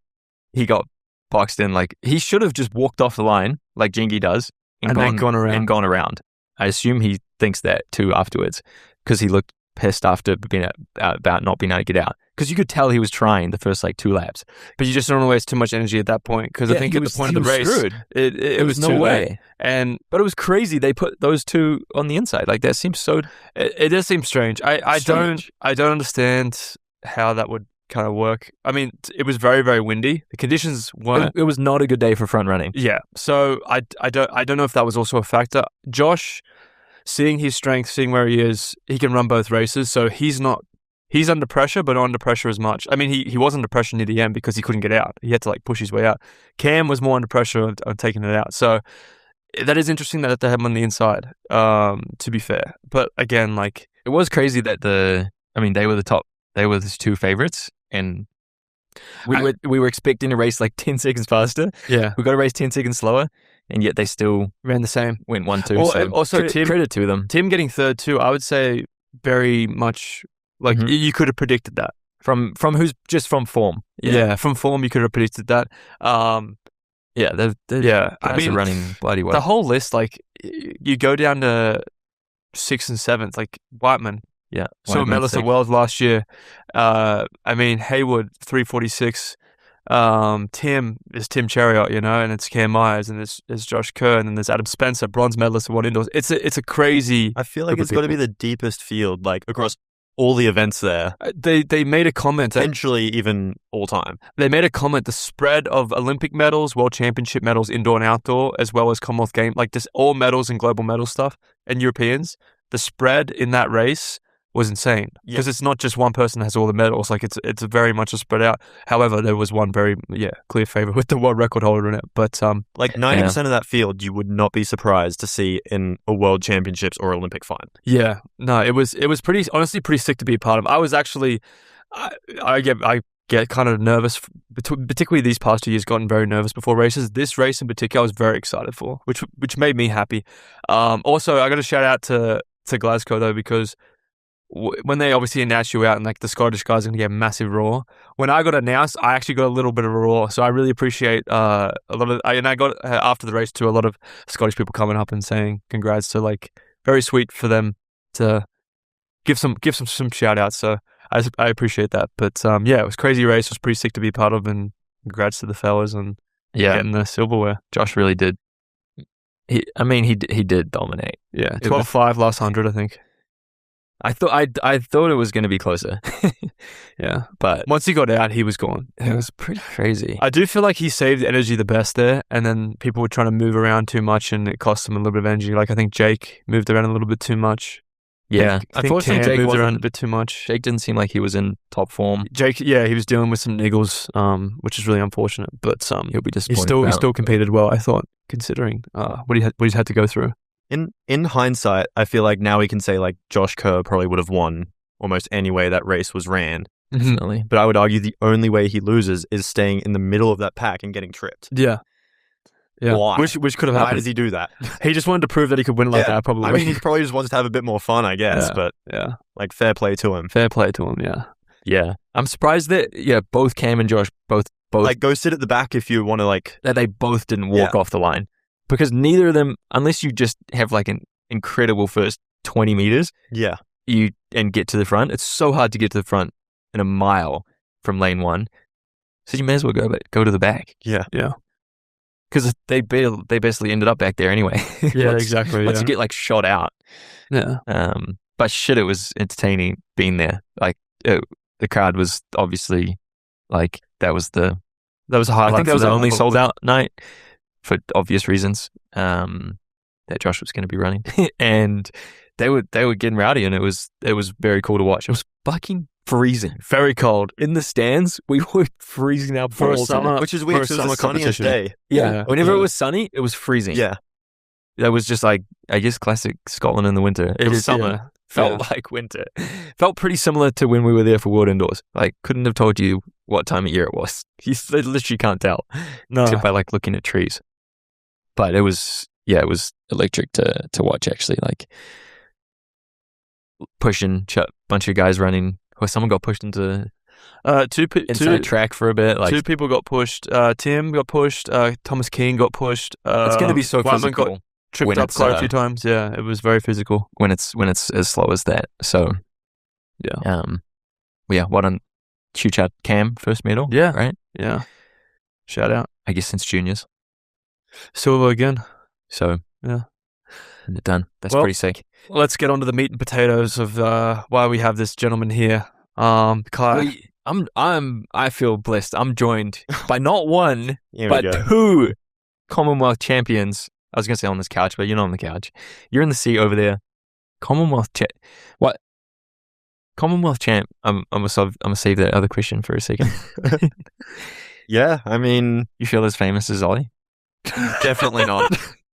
Speaker 2: he got boxed in. Like he should have just walked off the line like Jingy does and gone around. I assume he thinks that too afterwards because he looked pissed after being about not being able to get out. Because you could tell he was trying the first like 2 laps, but you just don't want to waste too much energy at that point. Because I think at the point of the race, it was no way. But it was crazy. They put those 2 on the inside. Like that seems so. It does seem strange. I don't understand how that would kind of work. I mean, it was very, very windy. The conditions weren't.
Speaker 3: It was not a good day for front running.
Speaker 2: Yeah. So I don't know if that was also a factor. Josh, seeing his strength, seeing where he is, he can run both races. So he's under pressure, but not under pressure as much. I mean, he was under pressure near the end because he couldn't get out. He had to like push his way out. Cam was more under pressure on taking it out. So that is interesting that they have him on the inside, to be fair. But again, like
Speaker 3: it was crazy that they were the 2 favorites, and we were expecting to race like 10 seconds faster.
Speaker 2: Yeah.
Speaker 3: We got to race 10 seconds slower, and yet they still
Speaker 2: ran the same.
Speaker 3: Went 1-2. So
Speaker 2: also,
Speaker 3: credit to them.
Speaker 2: Tim getting third too, I would say very much like you could have predicted that.
Speaker 3: From form.
Speaker 2: Yeah, from form you could have predicted that.
Speaker 3: I mean, running bloody well.
Speaker 2: The whole list, like you go down to 6th and 7th, like Whiteman.
Speaker 3: Yeah.
Speaker 2: So medalist at Worlds last year. I mean, Haywood 346. Tim Chariot, and it's Cam Myers, and there's Josh Kerr, and then there's Adam Spencer, bronze medalist at World Indoors. It's a crazy.
Speaker 1: I feel like it's got to be the deepest field, like across all the events there.
Speaker 2: They made a comment,
Speaker 1: potentially even all time.
Speaker 2: They made a comment: the spread of Olympic medals, World Championship medals, indoor and outdoor, as well as Commonwealth Games, like this, all medals and global medal stuff, and Europeans. The spread in that race was insane because it's not just one person that has all the medals. Like it's very much a spread out. However, there was one very clear favorite with the world record holder in it. But
Speaker 1: like 90% of that field, you would not be surprised to see in a World Championships or Olympic final.
Speaker 2: Yeah, no, it was pretty sick to be a part of. I was actually, I get kind of nervous, particularly these past 2 years. Gotten very nervous before races. This race in particular, I was very excited for, which made me happy. Also, I got to shout out to Glasgow though, because when they obviously announced you out and like the Scottish guys are going to get a massive roar, when I got announced, I actually got a little bit of a roar. So I really appreciate a lot of, and I got after the race too, a lot of Scottish people coming up and saying congrats. So like very sweet for them to give some shout outs. So I appreciate that. But it was a crazy race. It was pretty sick to be part of, and congrats to the fellas and getting the silverware.
Speaker 3: Josh really did. He did dominate.
Speaker 2: Yeah, 12.5 last 100, I think.
Speaker 3: I thought it was going to be closer.
Speaker 2: Yeah.
Speaker 3: But
Speaker 2: once he got out, he was gone.
Speaker 3: It was pretty crazy.
Speaker 2: I do feel like he saved energy the best there, and then people were trying to move around too much, and it cost him a little bit of energy. Like I think Jake moved around a little bit too much.
Speaker 3: Yeah.
Speaker 2: Unfortunately, Jake moved around a bit too much.
Speaker 3: Jake didn't seem like he was in top form.
Speaker 2: Jake, he was dealing with some niggles, which is really unfortunate. But
Speaker 3: he'll be disappointed.
Speaker 2: He still competed well, I thought, considering what he's had to go through.
Speaker 1: In hindsight, I feel like now we can say like Josh Kerr probably would have won almost any way that race was ran.
Speaker 3: Definitely.
Speaker 1: But I would argue the only way he loses is staying in the middle of that pack and getting tripped.
Speaker 2: Yeah.
Speaker 1: Why?
Speaker 2: Which could have happened.
Speaker 1: Why does he do that?
Speaker 2: He just wanted to prove that he could win like that, probably.
Speaker 1: I mean, he probably just wants to have a bit more fun, I guess. But like fair play to him.
Speaker 3: Yeah. I'm surprised that both Cam and Josh both
Speaker 1: like go sit at the back if you want to like
Speaker 3: that they both didn't walk off the line. Because neither of them, unless you just have like an incredible first 20 meters, and get to the front, it's so hard to get to the front in a mile from lane 1. So you may as well go to the back.
Speaker 1: Yeah.
Speaker 3: Because they basically ended up back there anyway.
Speaker 2: Yeah, exactly.
Speaker 3: Once you get like shot out.
Speaker 2: Yeah.
Speaker 3: But shit, it was entertaining being there. Like the crowd was obviously like that was a highlight. I think that was the only sold out night for obvious reasons. That Josh was going to be running, and they were getting rowdy, and it was very cool to watch. It was fucking freezing, very cold in the stands. We were freezing our balls off,
Speaker 1: which is weird.
Speaker 2: For a
Speaker 1: It was the
Speaker 2: summer
Speaker 1: sunniest
Speaker 2: competition.
Speaker 1: day.
Speaker 3: Yeah, whenever it was sunny, it was freezing.
Speaker 1: Yeah,
Speaker 3: that was just like I guess classic Scotland in the winter. It was
Speaker 2: is,
Speaker 3: summer.
Speaker 2: yeah.
Speaker 3: Felt like winter. Felt pretty similar to when we were there for World Indoors. Like couldn't have told you what time of year it was. You literally can't tell,
Speaker 2: No.
Speaker 3: except by like looking at trees. But it was electric to watch actually. Like pushing bunch of guys running. Or someone got pushed into inside track for a bit. Like
Speaker 2: two people got pushed. Tim got pushed. Thomas Keane got pushed.
Speaker 3: it's going to be so
Speaker 2: Whiteman
Speaker 3: physical
Speaker 2: got tripped
Speaker 3: when
Speaker 2: up
Speaker 3: it's,
Speaker 2: quite a few times. Yeah, it was very physical.
Speaker 3: when it's as slow as that. So
Speaker 2: Yeah.
Speaker 3: What on huge out Cam first medal.
Speaker 2: Yeah.
Speaker 3: Right.
Speaker 2: Yeah. Shout out.
Speaker 3: I guess since juniors.
Speaker 2: Silver again.
Speaker 3: So
Speaker 2: Yeah.
Speaker 3: and they're done. That's
Speaker 2: Well,
Speaker 3: pretty sick.
Speaker 2: Let's get on to the meat and potatoes of why we have this gentleman here. Kai.
Speaker 3: I feel blessed. I'm joined by not one
Speaker 1: Here we
Speaker 3: but
Speaker 1: go.
Speaker 3: two Commonwealth champions. I was going to say on this couch, but you're not on the couch. You're in the seat over there. Commonwealth What? Commonwealth champ. I'm gonna save that other question for a second.
Speaker 1: Yeah, I mean,
Speaker 3: You feel as famous as Ollie?
Speaker 1: definitely not.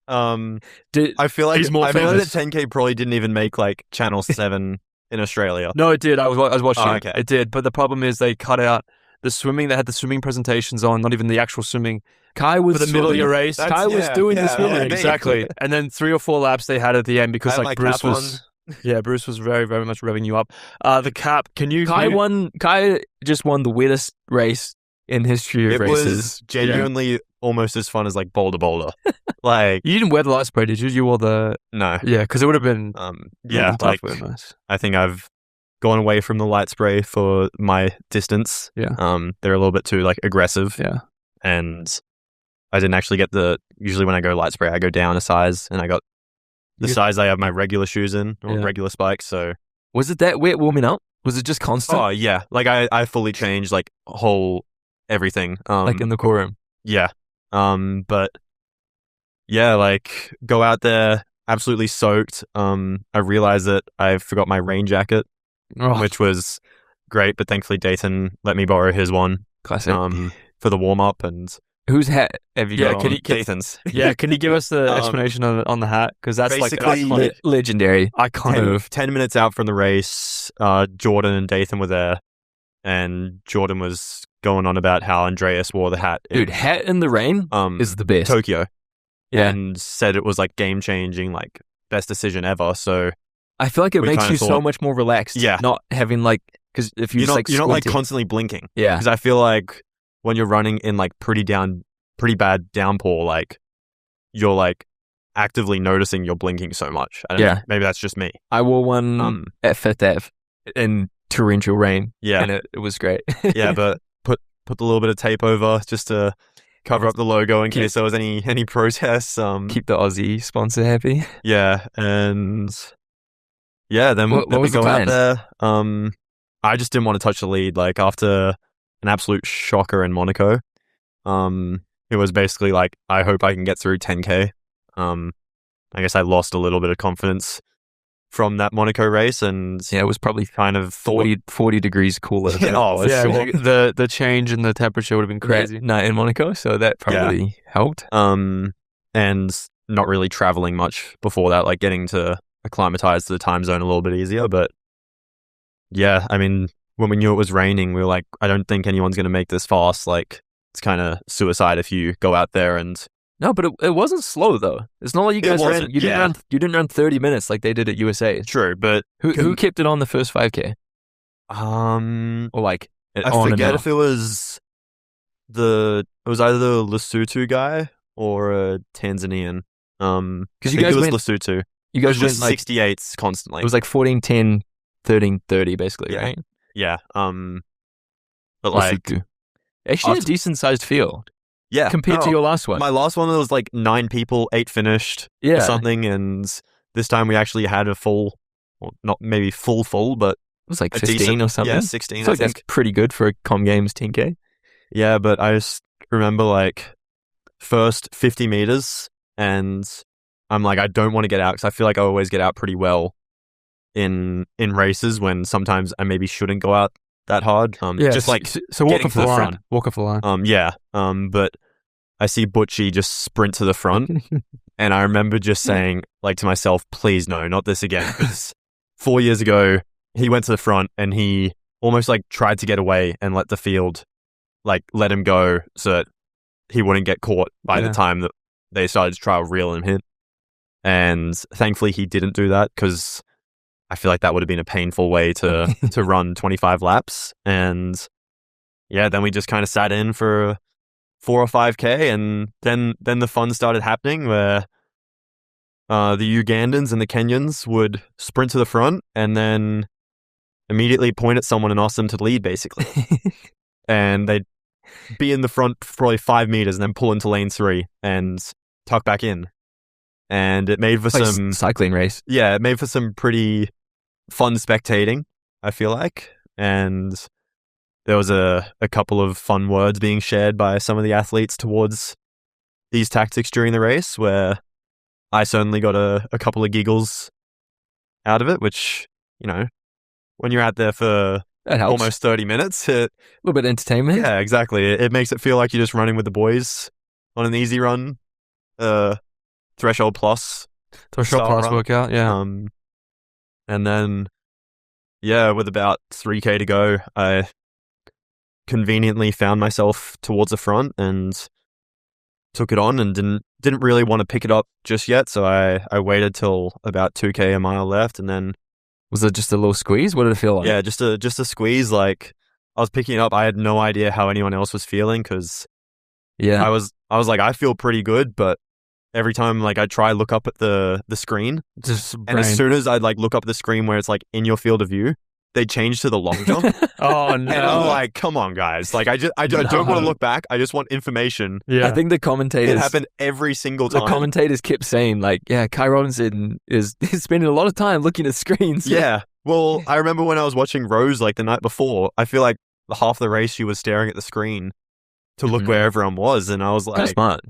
Speaker 1: I feel like
Speaker 2: He's more
Speaker 1: I feel like
Speaker 2: famous.
Speaker 1: that 10K probably didn't even make like Channel 7 in Australia.
Speaker 2: No, it did. I was watching
Speaker 1: Oh,
Speaker 2: it.
Speaker 1: okay.
Speaker 2: It did. But the problem is they cut out the swimming. They had the swimming presentations on, not even the actual swimming.
Speaker 3: Kai was
Speaker 2: For the middle of your race.
Speaker 3: Kai was doing the swimming.
Speaker 1: yeah,
Speaker 2: Exactly. And then 3 or 4 laps they had at the end because
Speaker 1: I had
Speaker 2: like
Speaker 1: my
Speaker 2: Bruce
Speaker 1: cap
Speaker 2: was... Yeah, Bruce was very, very much revving you up. The cap, can you...
Speaker 3: Kai just won the wettest race in history of
Speaker 1: It
Speaker 3: races.
Speaker 1: was genuinely almost as fun as like Boulder. Like,
Speaker 2: You didn't wear the light spray, did you? You wore the...
Speaker 1: no.
Speaker 2: Yeah, because it would have been...
Speaker 1: Yeah,
Speaker 2: tough
Speaker 1: like,
Speaker 2: wearing those.
Speaker 1: I think I've gone away from the light spray for my distance.
Speaker 2: Yeah.
Speaker 1: They're a little bit too like aggressive.
Speaker 2: Yeah.
Speaker 1: And I didn't actually get usually when I go light spray, I go down a size, and I got the size I have my regular shoes in, or
Speaker 2: Yeah.
Speaker 1: regular spikes, so...
Speaker 3: Was it that wet warming up? Was it just constant?
Speaker 1: Oh, yeah. Like, I fully changed, like, whole everything.
Speaker 3: Like in the core room?
Speaker 1: Yeah. But, yeah, like, go out there, absolutely soaked. I realized that I forgot my rain jacket,
Speaker 2: Oh,
Speaker 1: which was great, but thankfully Dayton let me borrow his one
Speaker 3: Classic.
Speaker 1: for the warm-up, and...
Speaker 3: Whose hat have you
Speaker 2: Yeah,
Speaker 3: got
Speaker 2: can
Speaker 3: on?
Speaker 2: you-
Speaker 1: Dayton's.
Speaker 2: yeah, can you give us the
Speaker 1: Um,
Speaker 2: explanation on the hat? Because that's like
Speaker 1: basically-
Speaker 2: iconic.
Speaker 3: Legendary.
Speaker 2: Iconic.
Speaker 1: 10 minutes out from the race, Jordan and Dathan were there, and Jordan was going on about how Andreas wore the hat in
Speaker 3: Dude, hat in the rain is the best.
Speaker 1: Tokyo,
Speaker 3: Yeah.
Speaker 1: and said it was like game changing, like best decision ever. So
Speaker 3: I feel like it
Speaker 1: we
Speaker 3: makes
Speaker 1: kinda
Speaker 3: you so
Speaker 1: thought-
Speaker 3: much more relaxed.
Speaker 1: Yeah.
Speaker 3: Not having like, because if
Speaker 1: you're not like
Speaker 3: squinting-
Speaker 1: constantly blinking,
Speaker 3: yeah.
Speaker 1: because I feel like when you're running in like pretty bad downpour, like you're like actively noticing you're blinking so much. I don't
Speaker 3: Yeah.
Speaker 1: know, maybe that's just me.
Speaker 3: I wore one at Fifth Ave in torrential rain.
Speaker 1: Yeah.
Speaker 3: And it was great.
Speaker 1: Yeah, but put a little bit of tape over just to cover up the logo in
Speaker 3: Keep-
Speaker 1: case there was any protests.
Speaker 3: Keep the Aussie sponsor happy.
Speaker 1: Yeah, and yeah, then
Speaker 3: What
Speaker 1: then we
Speaker 3: was the
Speaker 1: go out
Speaker 3: plan?
Speaker 1: there. I just didn't want to touch the lead. Like after an absolute shocker in Monaco, it was basically like, I hope I can get through 10K. I guess I lost a little bit of confidence from that Monaco race, and
Speaker 3: Yeah, it was probably
Speaker 1: kind of thought,
Speaker 3: 40 degrees cooler. than it
Speaker 1: Oh,
Speaker 3: was.
Speaker 2: Yeah,
Speaker 1: sure.
Speaker 2: the change in the temperature would have been crazy.
Speaker 3: That night in Monaco, so that probably helped.
Speaker 1: and not really traveling much before that, like getting to acclimatize to the time zone a little bit easier. But yeah, I mean, when we knew it was raining, we were like, I don't think anyone's going to make this fast. Like, it's kind of suicide if you go out there and...
Speaker 3: No, but it wasn't slow though. It's not like you guys ran.
Speaker 1: wasn't,
Speaker 3: You didn't
Speaker 1: yeah.
Speaker 3: run. You didn't run 30 minutes like they did at USA.
Speaker 1: True, but
Speaker 3: Who kept it on the first 5K
Speaker 1: I
Speaker 3: or like on and
Speaker 1: forget
Speaker 3: off?
Speaker 1: if it was either the Lesotho guy or a Tanzanian.
Speaker 3: Because you
Speaker 1: I think
Speaker 3: guys
Speaker 1: it was
Speaker 3: went.
Speaker 1: Lesotho.
Speaker 3: You guys
Speaker 1: It was
Speaker 3: went like
Speaker 1: 68s constantly.
Speaker 3: it was like 14, 10, 13, 30 basically,
Speaker 1: Yeah.
Speaker 3: right?
Speaker 1: yeah. But like
Speaker 3: Lesotho. Actually, a
Speaker 1: after-
Speaker 3: decent sized field
Speaker 1: yeah,
Speaker 3: compared to
Speaker 1: no,
Speaker 3: your last one.
Speaker 1: my last one, there was like 9 people, 8 finished.
Speaker 3: Yeah.
Speaker 1: Or something, and this time we actually had a full well, not maybe full, but
Speaker 3: It was like
Speaker 1: a
Speaker 3: 15
Speaker 1: decent,
Speaker 3: or something.
Speaker 1: Yeah, 16.
Speaker 3: So
Speaker 1: I
Speaker 3: that's
Speaker 1: think.
Speaker 3: pretty good for a Com Games 10K.
Speaker 1: Yeah, but I just remember like first 50 meters, and I'm like, I don't want to get out because I feel like I always get out pretty well in races when sometimes I maybe shouldn't go out that hard. Just like
Speaker 2: so walk
Speaker 1: getting
Speaker 2: off
Speaker 1: to
Speaker 2: the
Speaker 1: the
Speaker 2: line.
Speaker 1: front.
Speaker 2: Walk off the line.
Speaker 1: Yeah. But I see Butchie just sprint to the front, and I remember just saying like to myself, please no, not this again. Because 4 years ago, he went to the front and he almost like tried to get away and let the field like let him go so that he wouldn't get caught by the time that they started to try to reel him in. And thankfully he didn't do that, because I feel like that would have been a painful way to run 25 laps. And yeah, then we just kind of sat in for 4 or 5K, and then the fun started happening where the Ugandans and the Kenyans would sprint to the front and then immediately point at someone and ask them to lead, basically. And they'd be in the front for probably 5 meters and then pull into lane 3 and tuck back in. And it made for
Speaker 3: Like
Speaker 1: some
Speaker 3: cycling race.
Speaker 1: Yeah, it made for some pretty fun spectating, I feel like. And there was a couple of fun words being shared by some of the athletes towards these tactics during the race, where I certainly got a couple of giggles out of it, which, you know, when you're out there for
Speaker 3: That helps.
Speaker 1: almost 30 minutes,
Speaker 3: A little bit of entertainment.
Speaker 1: yeah, exactly. It makes it feel like you're just running with the boys on an easy run, Threshold Plus.
Speaker 2: Torrential
Speaker 1: style
Speaker 2: plus
Speaker 1: run.
Speaker 2: workout. Yeah.
Speaker 1: And then, yeah, with about 3K to go, I conveniently found myself towards the front and took it on, and didn't really want to pick it up just yet. So I waited till about 2K, a mile left, and then
Speaker 3: Was it just a little squeeze? What did it feel like?
Speaker 1: yeah, just a squeeze. Like, I was picking it up. I had no idea how anyone else was feeling, because
Speaker 3: Yeah.
Speaker 1: I was like, I feel pretty good, but every time like I try look up at the screen,
Speaker 2: Just
Speaker 1: and as
Speaker 2: brain.
Speaker 1: soon as I'd like look up at the screen where it's like in your field of view, they change to the long jump.
Speaker 2: Oh
Speaker 1: And I'm
Speaker 2: no.
Speaker 1: like, come on, guys! Like, I don't want to look back. I just want information.
Speaker 2: Yeah.
Speaker 3: I think the commentators.
Speaker 1: It happened every single
Speaker 3: The
Speaker 1: time.
Speaker 3: commentators kept saying, like, yeah, Kai Robinson is spending a lot of time looking at screens.
Speaker 1: Yeah. Well, I remember when I was watching Rose like the night before. I feel like half the race she was staring at the screen to look
Speaker 3: Mhm.
Speaker 1: where everyone was, and I was
Speaker 3: Kind of
Speaker 1: like,
Speaker 3: smart.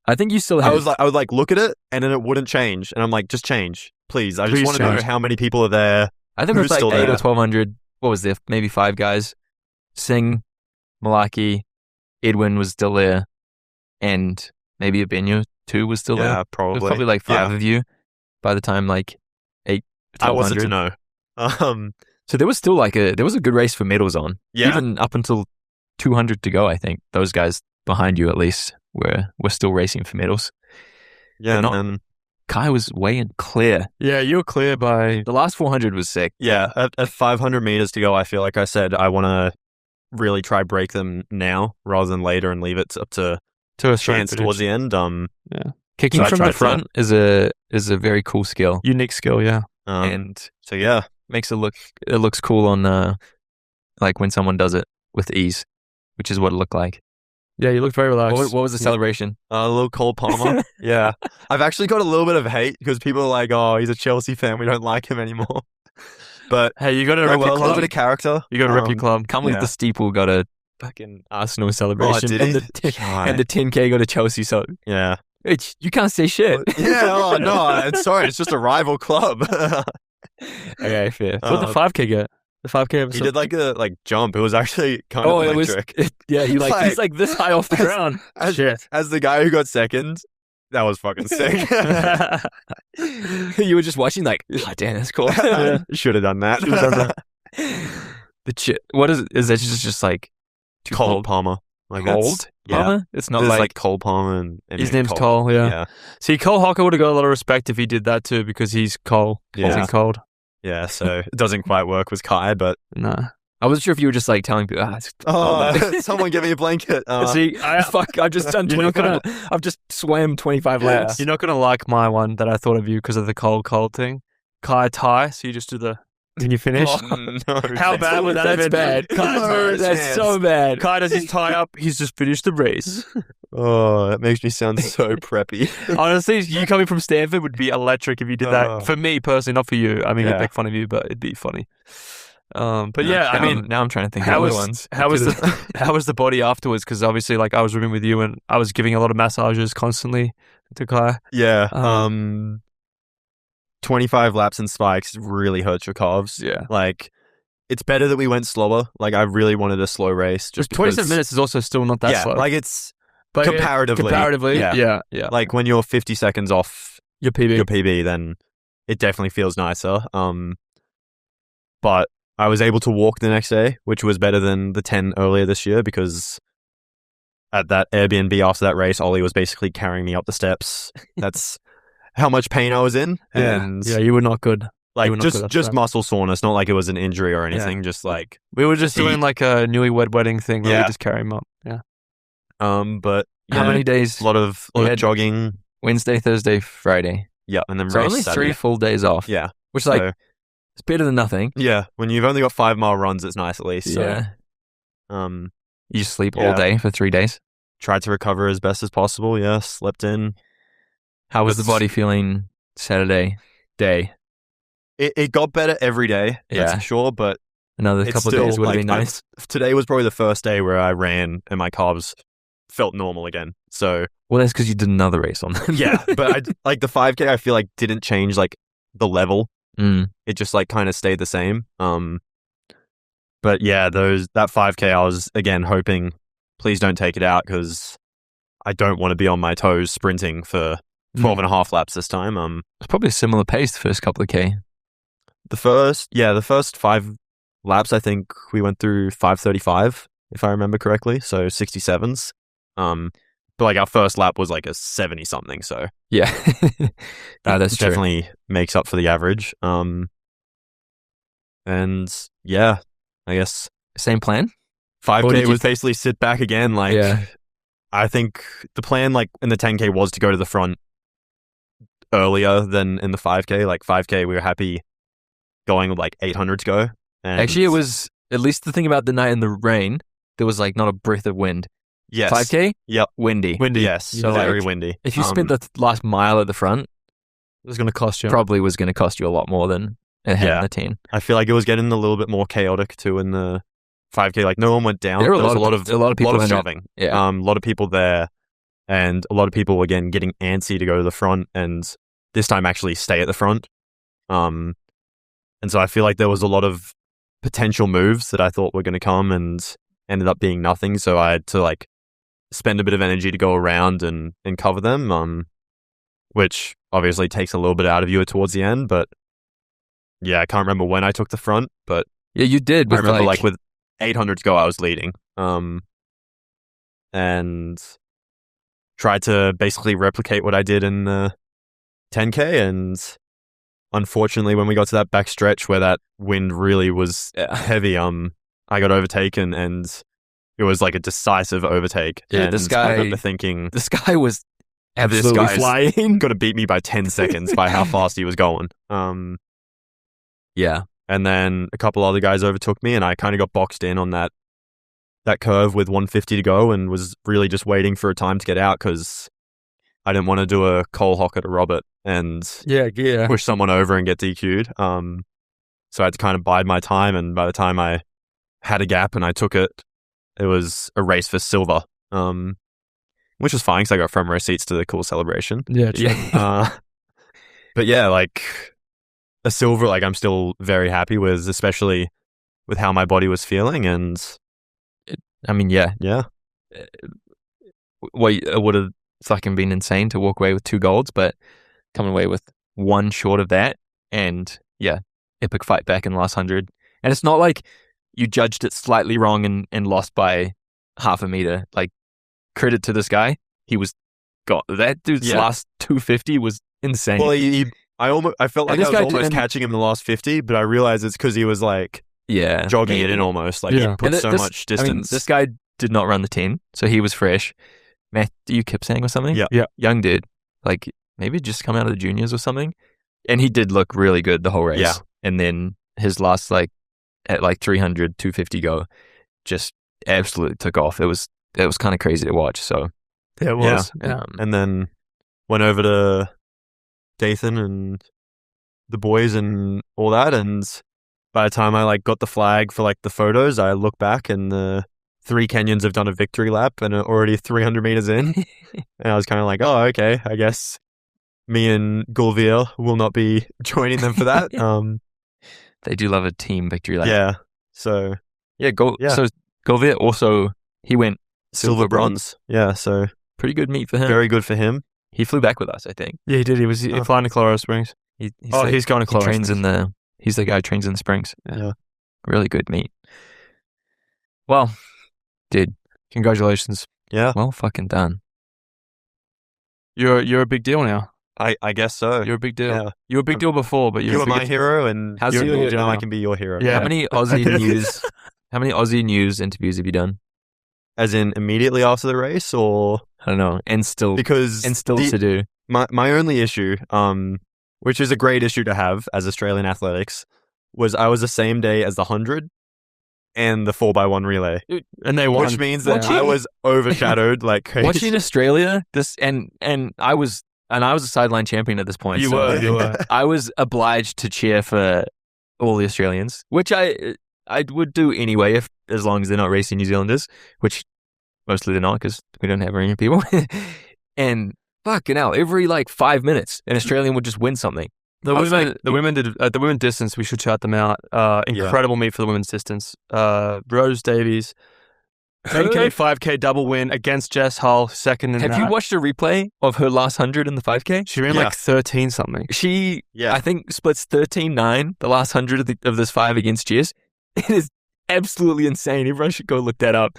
Speaker 3: I think you still have.
Speaker 1: I would like look at it, and then it wouldn't change, and I'm like, just change, please. I just
Speaker 2: Please
Speaker 1: want to know
Speaker 2: change.
Speaker 1: how many people are there.
Speaker 3: I think it was
Speaker 1: who's
Speaker 3: like
Speaker 1: still
Speaker 3: 8 or
Speaker 1: there?
Speaker 3: 1,200. What was there? Maybe 5 guys. Singh, Malaki, Edwin was still there, and maybe Abenya too was still there.
Speaker 1: Yeah,
Speaker 3: There was
Speaker 1: probably.
Speaker 3: probably like 5
Speaker 1: Yeah.
Speaker 3: of you by the time like 8.
Speaker 1: I wasn't to
Speaker 3: 1,200.
Speaker 1: know.
Speaker 3: So there was still there was a good race for medals on.
Speaker 1: Yeah.
Speaker 3: Even up until 200 to go, I think those guys behind you at least were still racing for medals.
Speaker 1: Yeah,
Speaker 3: But
Speaker 1: and
Speaker 3: Kai was way in clear.
Speaker 2: Yeah, you're clear by.
Speaker 3: The last 400 was sick.
Speaker 1: yeah, at 500 meters to go, I feel like I said I want to really try break them now rather than later and leave it up to
Speaker 2: To a straight
Speaker 1: chance towards the end.
Speaker 3: Kicking
Speaker 1: So I
Speaker 3: from
Speaker 1: tried
Speaker 3: the
Speaker 1: to-
Speaker 3: front is a very cool skill,
Speaker 2: unique skill. Yeah.
Speaker 3: and
Speaker 1: So yeah,
Speaker 3: makes it looks cool on like when someone does it with ease, which is what it looked like.
Speaker 2: Yeah, you looked very relaxed.
Speaker 3: What was the celebration?
Speaker 1: a little Cole Palmer. Yeah, I've actually got a little bit of hate because people are like, "Oh, he's a Chelsea fan. We don't like him anymore." But
Speaker 2: Hey, you got to
Speaker 1: a
Speaker 2: rep your
Speaker 1: little
Speaker 2: club.
Speaker 1: bit of character.
Speaker 2: You got to rep your club.
Speaker 3: Can't believe
Speaker 1: Yeah.
Speaker 3: the steeple got a fucking Arsenal celebration,
Speaker 1: did
Speaker 3: and
Speaker 1: it?
Speaker 3: and the 10K got a Chelsea. So
Speaker 1: Yeah.
Speaker 3: you can't say shit.
Speaker 1: Yeah. Oh no, I'm sorry. It's just a rival club.
Speaker 3: Okay, fair.
Speaker 2: What did the 5K get? The 5K episode.
Speaker 1: He did like a jump. It was actually kind of
Speaker 3: it was.
Speaker 1: electric.
Speaker 3: Yeah, he's
Speaker 1: Like-
Speaker 3: like this high off the ground.
Speaker 2: Shit.
Speaker 1: As the guy who got second, that was fucking sick.
Speaker 3: You were just watching, like, oh, damn, that's cool.
Speaker 1: Should have done that.
Speaker 2: Should've done
Speaker 3: The chip. What is that? Just like too
Speaker 1: Cole
Speaker 3: cold?
Speaker 1: Palmer. Like
Speaker 3: Cold?
Speaker 1: that's, yeah.
Speaker 3: Palmer? It's not
Speaker 1: There's
Speaker 3: like,
Speaker 1: Cole Palmer and
Speaker 2: His name's Cole. Yeah.
Speaker 1: Yeah.
Speaker 2: See, Cole Hocker would have got a lot of respect if he did that too, because he's Cole.
Speaker 1: Yeah.
Speaker 2: He's cold.
Speaker 1: Yeah, so it doesn't quite work with Kai, but
Speaker 2: Nah.
Speaker 3: I wasn't sure if you were just like telling people,
Speaker 1: someone give me a blanket.
Speaker 2: See,
Speaker 3: fuck, I've just done
Speaker 2: You're not
Speaker 3: 25. I've just swam 25 laps.
Speaker 2: you're not gonna like my one that I thought of you because of the cold thing. Kai tie. So you just do the when you finish?
Speaker 1: No.
Speaker 2: How bad would that have been?
Speaker 3: That's bad.
Speaker 1: No
Speaker 3: That's
Speaker 1: chance.
Speaker 3: so bad.
Speaker 2: Kai does his tie up. He's just finished the race.
Speaker 1: Oh, that makes me sound so preppy.
Speaker 2: Honestly, you coming from Stanford would be electric if you did that.
Speaker 1: Oh.
Speaker 2: For me personally, not for you. I mean,
Speaker 1: Yeah.
Speaker 2: I'd make fun of you, but it'd be funny. But yeah, I mean,
Speaker 3: now I'm trying to think
Speaker 2: how
Speaker 3: of
Speaker 2: was
Speaker 3: other ones.
Speaker 2: how was the body afterwards? Because obviously, like I was rooming with you, and I was giving a lot of massages constantly to Kai.
Speaker 1: Yeah. 25 laps and spikes really hurts your calves.
Speaker 2: Yeah.
Speaker 1: Like, it's better that we went slower. Like, I really wanted a slow race.
Speaker 2: Just
Speaker 1: Just
Speaker 2: 27
Speaker 1: because-
Speaker 2: minutes is also still not that
Speaker 1: yeah,
Speaker 2: slow.
Speaker 1: like it's
Speaker 2: But
Speaker 1: comparatively.
Speaker 2: yeah.
Speaker 1: Like when you're 50 seconds off
Speaker 2: Your PB.
Speaker 1: your PB, then it definitely feels nicer. But I was able to walk the next day, which was better than the 10 earlier this year because at that Airbnb after that race, Ollie was basically carrying me up the steps. That's how much pain I was in. And
Speaker 2: yeah, you were not good.
Speaker 1: like
Speaker 2: were not good after
Speaker 1: just
Speaker 2: that.
Speaker 1: muscle soreness, not like it was an injury or anything. Just like,
Speaker 2: We were just doing like a newlywed wedding thing where we
Speaker 1: Yeah.
Speaker 2: just carry him up. Yeah.
Speaker 1: but
Speaker 3: How
Speaker 1: yeah,
Speaker 3: many days?
Speaker 1: a lot of
Speaker 3: You had-
Speaker 1: jogging.
Speaker 3: Wednesday, Thursday, Friday.
Speaker 1: Yeah. And then
Speaker 3: So
Speaker 1: race
Speaker 3: only
Speaker 1: Saturday.
Speaker 3: 3 full days off.
Speaker 1: Yeah.
Speaker 3: Which like
Speaker 1: So,
Speaker 3: it's better than nothing.
Speaker 1: yeah. When you've only got 5-mile runs, it's nice at least. So,
Speaker 3: Yeah. You just sleep all
Speaker 1: Yeah.
Speaker 3: day for 3 days.
Speaker 1: tried to recover as best as possible. Yeah. Slept in.
Speaker 3: How was the
Speaker 1: That's-
Speaker 3: body feeling Saturday day?
Speaker 1: It got better every day. That's
Speaker 3: Yeah.
Speaker 1: for sure. But
Speaker 3: Another
Speaker 1: it's
Speaker 3: couple of
Speaker 1: still,
Speaker 3: days would have
Speaker 1: like,
Speaker 3: been nice.
Speaker 1: today was probably the first day where I ran and my carbs felt normal again. So
Speaker 3: Well, that's because you did another race on them.
Speaker 1: yeah, but like the 5K, I feel like didn't change like the level.
Speaker 3: Mm.
Speaker 1: It just like kind of stayed the same. But yeah, that 5K, I was again hoping, please don't take it out because I don't want to be on my toes sprinting for 12 and a half laps this time.
Speaker 3: It's probably a similar pace the first couple of K.
Speaker 1: The first 5 laps, I think we went through 5:35, if I remember correctly. So 67s. But like our first lap was like a 70 something. So
Speaker 3: Yeah. No, that's
Speaker 1: it
Speaker 3: true.
Speaker 1: definitely makes up for the average. And yeah, I guess
Speaker 3: Same plan?
Speaker 1: 5K
Speaker 3: Or did you-
Speaker 1: was basically sit back again. Like,
Speaker 3: Yeah.
Speaker 1: I think the plan, like in the 10K, was to go to the front earlier than in the 5K. Like 5K, we were happy going with like 800 to go. And
Speaker 3: Actually, it was, at least the thing about the night in the rain, there was like not a breath of wind.
Speaker 1: yes,
Speaker 3: 5K?
Speaker 1: Yep.
Speaker 3: Windy.
Speaker 1: yes,
Speaker 3: So,
Speaker 1: very
Speaker 3: like,
Speaker 1: windy.
Speaker 3: If you spent the last mile at the front,
Speaker 2: It was going to cost you.
Speaker 3: probably was going to cost you a lot more than it had
Speaker 1: Yeah.
Speaker 3: in the 10.
Speaker 1: I feel like it was getting a little bit more chaotic too in the 5K. Like no one went down.
Speaker 3: There were
Speaker 1: was
Speaker 3: a lot of people
Speaker 1: lot of
Speaker 3: in it.
Speaker 1: shoving.
Speaker 3: Yeah.
Speaker 1: A lot of people there, and a lot of people again getting antsy to go to the front, and this time actually stay at the front. And so I feel like there was a lot of potential moves that I thought were going to come and ended up being nothing. So I had to like spend a bit of energy to go around and cover them. Which obviously takes a little bit out of you towards the end, but yeah, I can't remember when I took the front, but
Speaker 3: Yeah, you did.
Speaker 1: I
Speaker 3: With
Speaker 1: remember like with 800 to go, I was leading. And tried to basically replicate what I did in the 10K. And unfortunately, when we got to that back stretch where that wind really was heavy, I got overtaken and it was like a decisive overtake.
Speaker 3: Yeah,
Speaker 1: and
Speaker 3: this
Speaker 1: I
Speaker 3: guy-
Speaker 1: remember thinking,
Speaker 3: this guy was
Speaker 1: this
Speaker 3: absolutely
Speaker 1: guy's
Speaker 3: flying.
Speaker 1: got to beat me by 10 seconds by how fast he was going.
Speaker 3: Yeah.
Speaker 1: And then a couple other guys overtook me, and I kind of got boxed in on that curve with 150 to go, and was really just waiting for a time to get out because I didn't want to do a Cole Hocker to Robert and
Speaker 2: Yeah.
Speaker 1: push someone over and get DQ'd. So I had to kind of bide my time, and by the time I had a gap and I took it, it was a race for silver, which was fine because I got front row seats to the cool celebration.
Speaker 2: Yeah. True.
Speaker 1: But yeah, like a silver, like I'm still very happy with, especially with how my body was feeling. And
Speaker 3: I mean, yeah.
Speaker 1: yeah,
Speaker 3: Well, it would have fucking been insane to walk away with 2 golds, but coming away with 1 short of that, and yeah, epic fight back in the last 100. And it's not like you judged it slightly wrong and lost by half a meter. Like, credit to this guy, he was got that dude's
Speaker 1: Yeah.
Speaker 3: last 250 was insane.
Speaker 1: well, I felt like
Speaker 3: And this
Speaker 1: I was
Speaker 3: guy
Speaker 1: almost
Speaker 3: didn't-
Speaker 1: catching him in the last 50, but I realized it's because he was like
Speaker 3: yeah,
Speaker 1: jogging it in almost. Like
Speaker 2: Yeah.
Speaker 1: he put
Speaker 3: And
Speaker 1: so
Speaker 3: this-
Speaker 1: much
Speaker 3: I mean,
Speaker 1: distance.
Speaker 3: this guy did not run the 10, so he was fresh. Matthew Kipsang or something?
Speaker 1: Yeah.
Speaker 2: Yeah.
Speaker 3: Young dude. Like, maybe just come out of the juniors or something. And he did look really good the whole race.
Speaker 1: Yeah.
Speaker 3: And then his last at 300, 250 go, just absolutely took off. It was kind of crazy to watch. So
Speaker 2: Yeah, it was.
Speaker 1: And then went over to Dathan and the boys and all that. And by the time I got the flag for the photos, I look back and the 3 Kenyans have done a victory lap and are already 300 meters in. And I was kind of like, oh, okay, I guess me and Gulvier will not be joining them for that.
Speaker 3: They do love a team victory lap.
Speaker 1: Yeah. So
Speaker 3: So Gulvier also, he went
Speaker 1: silver bronze. Yeah. So
Speaker 3: pretty good meet for him.
Speaker 1: very good for him.
Speaker 3: He flew back with us, I think.
Speaker 2: Yeah, he did. He was flying to Colorado Springs.
Speaker 3: He's
Speaker 2: going to Colorado
Speaker 3: Springs. He's the guy who trains in the Springs.
Speaker 1: Yeah.
Speaker 3: Really good meet. Well, dude,
Speaker 2: Congratulations.
Speaker 1: Yeah.
Speaker 3: well fucking done.
Speaker 2: You're a big deal now.
Speaker 1: I guess so.
Speaker 2: You're a big deal.
Speaker 1: Yeah.
Speaker 2: You were a big deal before, but
Speaker 1: You
Speaker 2: you're
Speaker 1: were
Speaker 2: a
Speaker 1: my
Speaker 2: big
Speaker 1: hero, and
Speaker 3: How's
Speaker 1: you're,
Speaker 3: your-
Speaker 1: now I can be your hero.
Speaker 2: Yeah.
Speaker 3: How many Aussie news? How many Aussie news interviews have you done?
Speaker 1: As in immediately after the race, or
Speaker 3: I don't know. And still
Speaker 1: because
Speaker 3: to do.
Speaker 1: my only issue, which is a great issue to have as Australian athletics, was I was the same day as the 100 and the 4x1 relay,
Speaker 2: and they won.
Speaker 1: which means that
Speaker 3: Watching-
Speaker 1: I was overshadowed like crazy.
Speaker 3: Watching Australia, and I was a sideline champion at this point.
Speaker 2: You
Speaker 3: so
Speaker 2: were.
Speaker 3: I was obliged to cheer for all the Australians, which I would do anyway as long as they're not racing New Zealanders, which mostly they're not because we don't have very many people. And fucking hell, every 5 minutes, an Australian would just win something.
Speaker 2: The women did the women distance. We should shout them out. Incredible meet for the women's distance. Rose Davies, 10K, 5K double win against Jess Hull, second in
Speaker 3: Have
Speaker 2: that.
Speaker 3: you watched a replay of her last 100 in the 5K?
Speaker 2: She ran
Speaker 1: Yeah.
Speaker 2: 13 something.
Speaker 3: She,
Speaker 1: Yeah.
Speaker 3: I think, splits 13-9 the last 100 of this 5 against Jess. It is absolutely insane. Everyone should go look that up.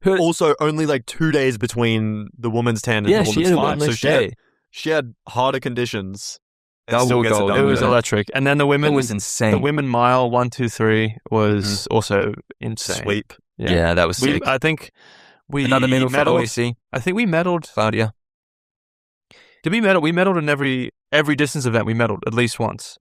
Speaker 1: Also, only 2 days between the women's 10 and the
Speaker 3: she
Speaker 1: women's
Speaker 3: had
Speaker 1: 5.
Speaker 3: one
Speaker 1: So
Speaker 3: next
Speaker 1: she had,
Speaker 3: day.
Speaker 1: she had harder conditions. and
Speaker 3: Double
Speaker 1: still gets
Speaker 3: gold.
Speaker 1: done
Speaker 2: It
Speaker 1: with
Speaker 2: was
Speaker 3: Yeah.
Speaker 2: electric. And then the women
Speaker 3: It was insane.
Speaker 2: The women mile 1, 2, 3 was also insane.
Speaker 1: Sweep.
Speaker 3: Yeah, that was sick.
Speaker 2: I think we
Speaker 3: Another medal for
Speaker 2: medaled.
Speaker 3: OAC.
Speaker 2: I think we medaled.
Speaker 3: Claudia.
Speaker 2: Did we medal? We medaled in every distance event. We medaled at least once.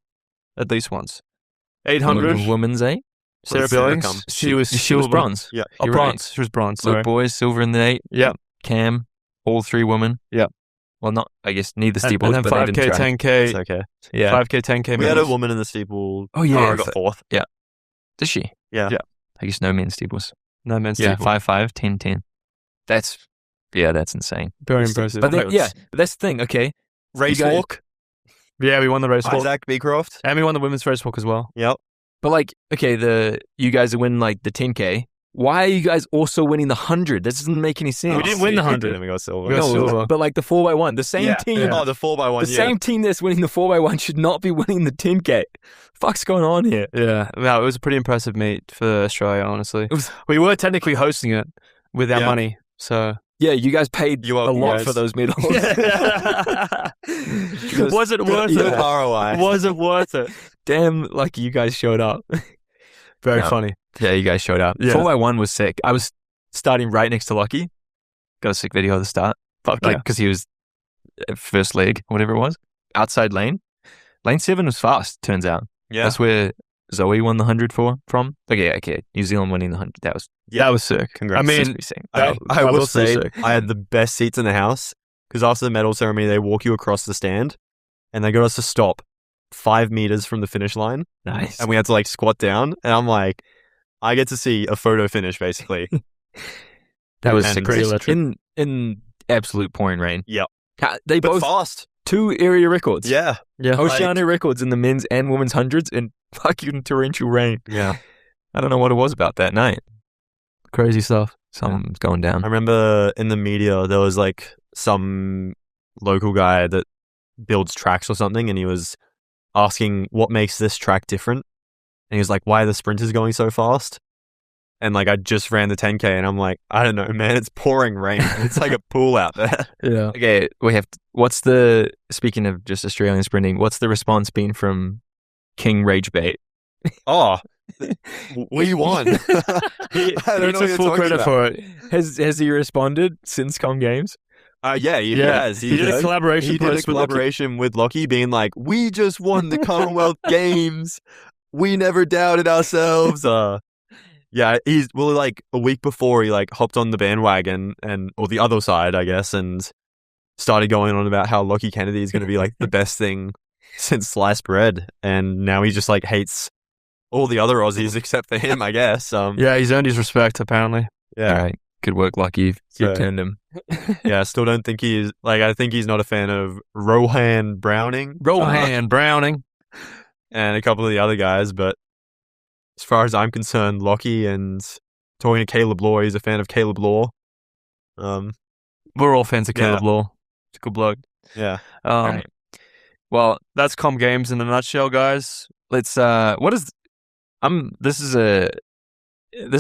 Speaker 2: 800.
Speaker 3: Women's 8.
Speaker 2: Sarah
Speaker 1: Did Sarah
Speaker 2: Billings.
Speaker 1: come?
Speaker 2: She was
Speaker 3: She was bronze.
Speaker 1: Yeah.
Speaker 2: Oh,
Speaker 3: You're
Speaker 2: bronze. She was bronze. Sorry.
Speaker 3: Luke Boys, silver in the 8.
Speaker 2: Yeah.
Speaker 3: Cam, all 3 women.
Speaker 2: Yeah.
Speaker 3: Well, not, I guess, neither
Speaker 2: And
Speaker 3: steeples,
Speaker 2: then
Speaker 3: but they
Speaker 2: 5K,
Speaker 3: didn't try.
Speaker 2: 10K,
Speaker 1: It's okay.
Speaker 3: Yeah.
Speaker 2: 5K, 10K.
Speaker 1: We had a
Speaker 2: medals.
Speaker 1: woman in the steeple.
Speaker 3: Oh, yeah.
Speaker 1: I got 4th.
Speaker 3: Does she?
Speaker 1: Yeah.
Speaker 2: Yeah.
Speaker 3: I guess no men's steeples.
Speaker 2: No men's
Speaker 3: Yeah,
Speaker 2: steeple.
Speaker 3: 5-5, 10-10. That's insane.
Speaker 2: Very impressive.
Speaker 3: But then, but that's the thing, okay.
Speaker 1: Race
Speaker 3: You guys-
Speaker 1: walk.
Speaker 2: Yeah, we won the race walk.
Speaker 1: Isaac Beecroft.
Speaker 2: And we won the women's race walk as well.
Speaker 1: Yep.
Speaker 3: But okay, you guys are winning the 10K. Why are you guys also winning the 100? That doesn't make any sense.
Speaker 2: We didn't win the 100.
Speaker 1: Then we got silver.
Speaker 2: We got silver.
Speaker 3: But the 4x1, the same team,
Speaker 2: Yeah.
Speaker 1: Oh, the 4x1.
Speaker 3: the same team that's winning the 4x1 should not be winning the 10K. Fuck's going on here?
Speaker 2: Yeah. No, it was a pretty impressive meet for Australia, honestly.
Speaker 3: was-
Speaker 2: We were technically hosting it with our
Speaker 1: Yeah.
Speaker 2: money. So
Speaker 3: Yeah, you guys paid
Speaker 1: You are-
Speaker 3: a lot
Speaker 1: yes.
Speaker 3: for those medals.
Speaker 2: was it worth
Speaker 1: Good
Speaker 2: it?
Speaker 1: ROI.
Speaker 2: Was it worth it?
Speaker 3: Damn, lucky you guys showed up.
Speaker 2: Very
Speaker 3: No.
Speaker 2: funny.
Speaker 3: Yeah, you guys showed up.
Speaker 2: Yeah.
Speaker 3: 4x1 was sick. I was starting right next to Lucky. Got a sick video of the start.
Speaker 2: Fuck yeah.
Speaker 3: Because he was first leg, whatever it was. Outside lane. Lane 7 was fast, turns out.
Speaker 1: Yeah.
Speaker 3: That's where Zoe won the 100 from. Okay. New Zealand winning the 100. That was
Speaker 2: That was sick.
Speaker 1: Congrats.
Speaker 2: I mean,
Speaker 3: pretty sick.
Speaker 1: I will say
Speaker 2: sick.
Speaker 1: I had the best seats in the house because after the medal ceremony, they walk you across the stand and they got us to stop 5 meters from the finish line.
Speaker 3: Nice.
Speaker 1: And we had to squat down. And I'm like, I get to see a photo finish basically.
Speaker 3: That was
Speaker 1: And
Speaker 3: sick.
Speaker 2: pretty electric.
Speaker 3: In absolute pouring rain.
Speaker 1: Yep.
Speaker 3: They
Speaker 1: But
Speaker 3: both
Speaker 1: fast.
Speaker 3: 2 area records.
Speaker 1: Yeah.
Speaker 2: Yeah.
Speaker 3: Oceania records in the men's and women's hundreds in fucking torrential rain.
Speaker 1: Yeah.
Speaker 3: I don't know what it was about that night.
Speaker 2: Crazy stuff.
Speaker 3: Something's going down.
Speaker 1: I remember in the media, there was some local guy that builds tracks or something. And he was asking what makes this track different. And he was like, why are the sprinters going so fast? And I just ran the 10K and I'm like, I don't know, man, it's pouring rain. It's like a pool out there.
Speaker 2: Yeah.
Speaker 3: Okay, speaking of just Australian sprinting, what's the response been from King Ragebait?
Speaker 1: Oh, we won.
Speaker 2: He
Speaker 1: I don't know what
Speaker 2: took
Speaker 1: you're
Speaker 2: full
Speaker 1: talking
Speaker 2: credit
Speaker 1: about.
Speaker 2: for it.
Speaker 3: Has he responded since Com Games?
Speaker 1: Yeah, he
Speaker 2: Yeah.
Speaker 1: has.
Speaker 2: He did a collaboration
Speaker 1: He did a
Speaker 2: post with Lucky.
Speaker 1: collaboration with Lockie being like, we just won the Commonwealth Games. we never doubted ourselves. Yeah, like a week before he like hopped on the bandwagon or the other side, I guess, and started going on about how Lockie Kennedy is going to be like the best thing since sliced bread, and now he just like hates all the other Aussies except for him, I guess.
Speaker 2: Yeah, he's earned his respect apparently.
Speaker 1: Yeah.
Speaker 3: All right. Good work, Lockie. You turned him.
Speaker 1: Yeah, I still don't think he's like. I think he's not a fan of Rohan Browning and a couple of the other guys, but as far as I'm concerned, Lockie and talking to Caleb Law, he's a fan of Caleb Law.
Speaker 2: We're all fans of Caleb Law. It's a good bloke.
Speaker 1: Yeah.
Speaker 2: Right. Well, that's Com Games in a nutshell, guys. Let's. This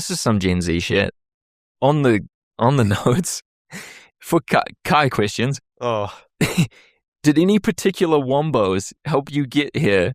Speaker 2: is some Gen Z shit. On the notes for Kai questions.
Speaker 1: Oh,
Speaker 2: did any particular wombos help you get here?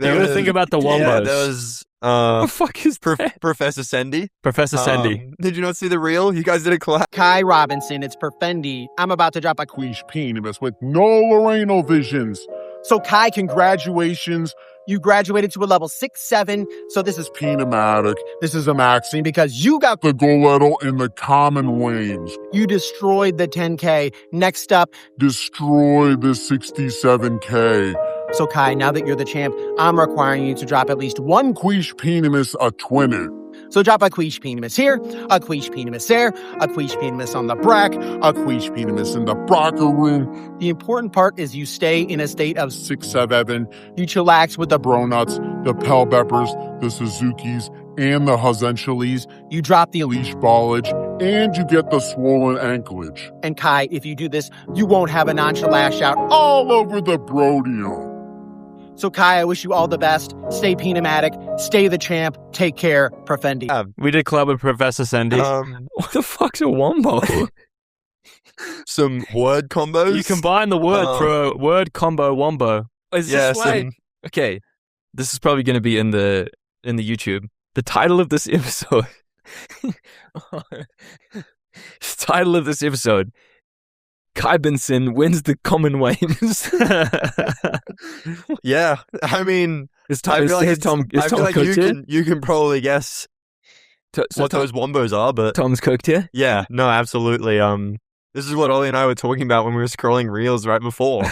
Speaker 2: You got to think about the wombos.
Speaker 1: Yeah, there was.
Speaker 2: What the fuck is that?
Speaker 1: Professor Sendy?
Speaker 2: Professor Sendy.
Speaker 1: Did you not see the reel? You guys did a collab.
Speaker 5: Kai Robinson, it's Perfendi. I'm about to drop a
Speaker 7: Queesh Penis with no Loreno visions.
Speaker 5: So Kai, congratulations. You graduated to a level 6-7, so this is
Speaker 7: Penematic.
Speaker 5: This is a maxing because you got
Speaker 7: The Goletto in the Commonwealth.
Speaker 5: You destroyed the 10K. Next up,
Speaker 7: Destroy the 67K.
Speaker 5: so Kai, now that you're the champ, I'm requiring you to drop at least one
Speaker 7: Queesh Penis a 20.
Speaker 5: So drop a Queesh Penis here, a Queesh Penis there, a Queesh Penis on the brack,
Speaker 7: A Queesh Penis in the Brocker room.
Speaker 5: The important part is you stay in a state of
Speaker 7: 6-7.
Speaker 5: you chillax with the
Speaker 7: Bronuts, the Pelbeppers, the Suzukis, and the Hazenchalis.
Speaker 5: you drop the
Speaker 7: Leash ballage, and you get the swollen anklage.
Speaker 5: And Kai, if you do this, you won't have a nonchalash out.
Speaker 7: All over the Brodium.
Speaker 5: So Kai, I wish you all the best. Stay Penematic, stay the champ, take care, Perfendi.
Speaker 2: We did collab with Professor Sendy. What the fuck's a wombo?
Speaker 1: Some word combos.
Speaker 2: You combine the word for a word combo wombo. Is this why? Okay, this is probably going to be in the YouTube. The title of this episode. KYBINSON wins the COMMONWANES.
Speaker 1: Yeah, I mean,
Speaker 2: Tom cooked here?
Speaker 1: you can probably guess what those wombos are, but
Speaker 2: Tom's cooked here?
Speaker 1: yeah, no, absolutely. This is what Ollie and I were talking about when we were scrolling reels right before.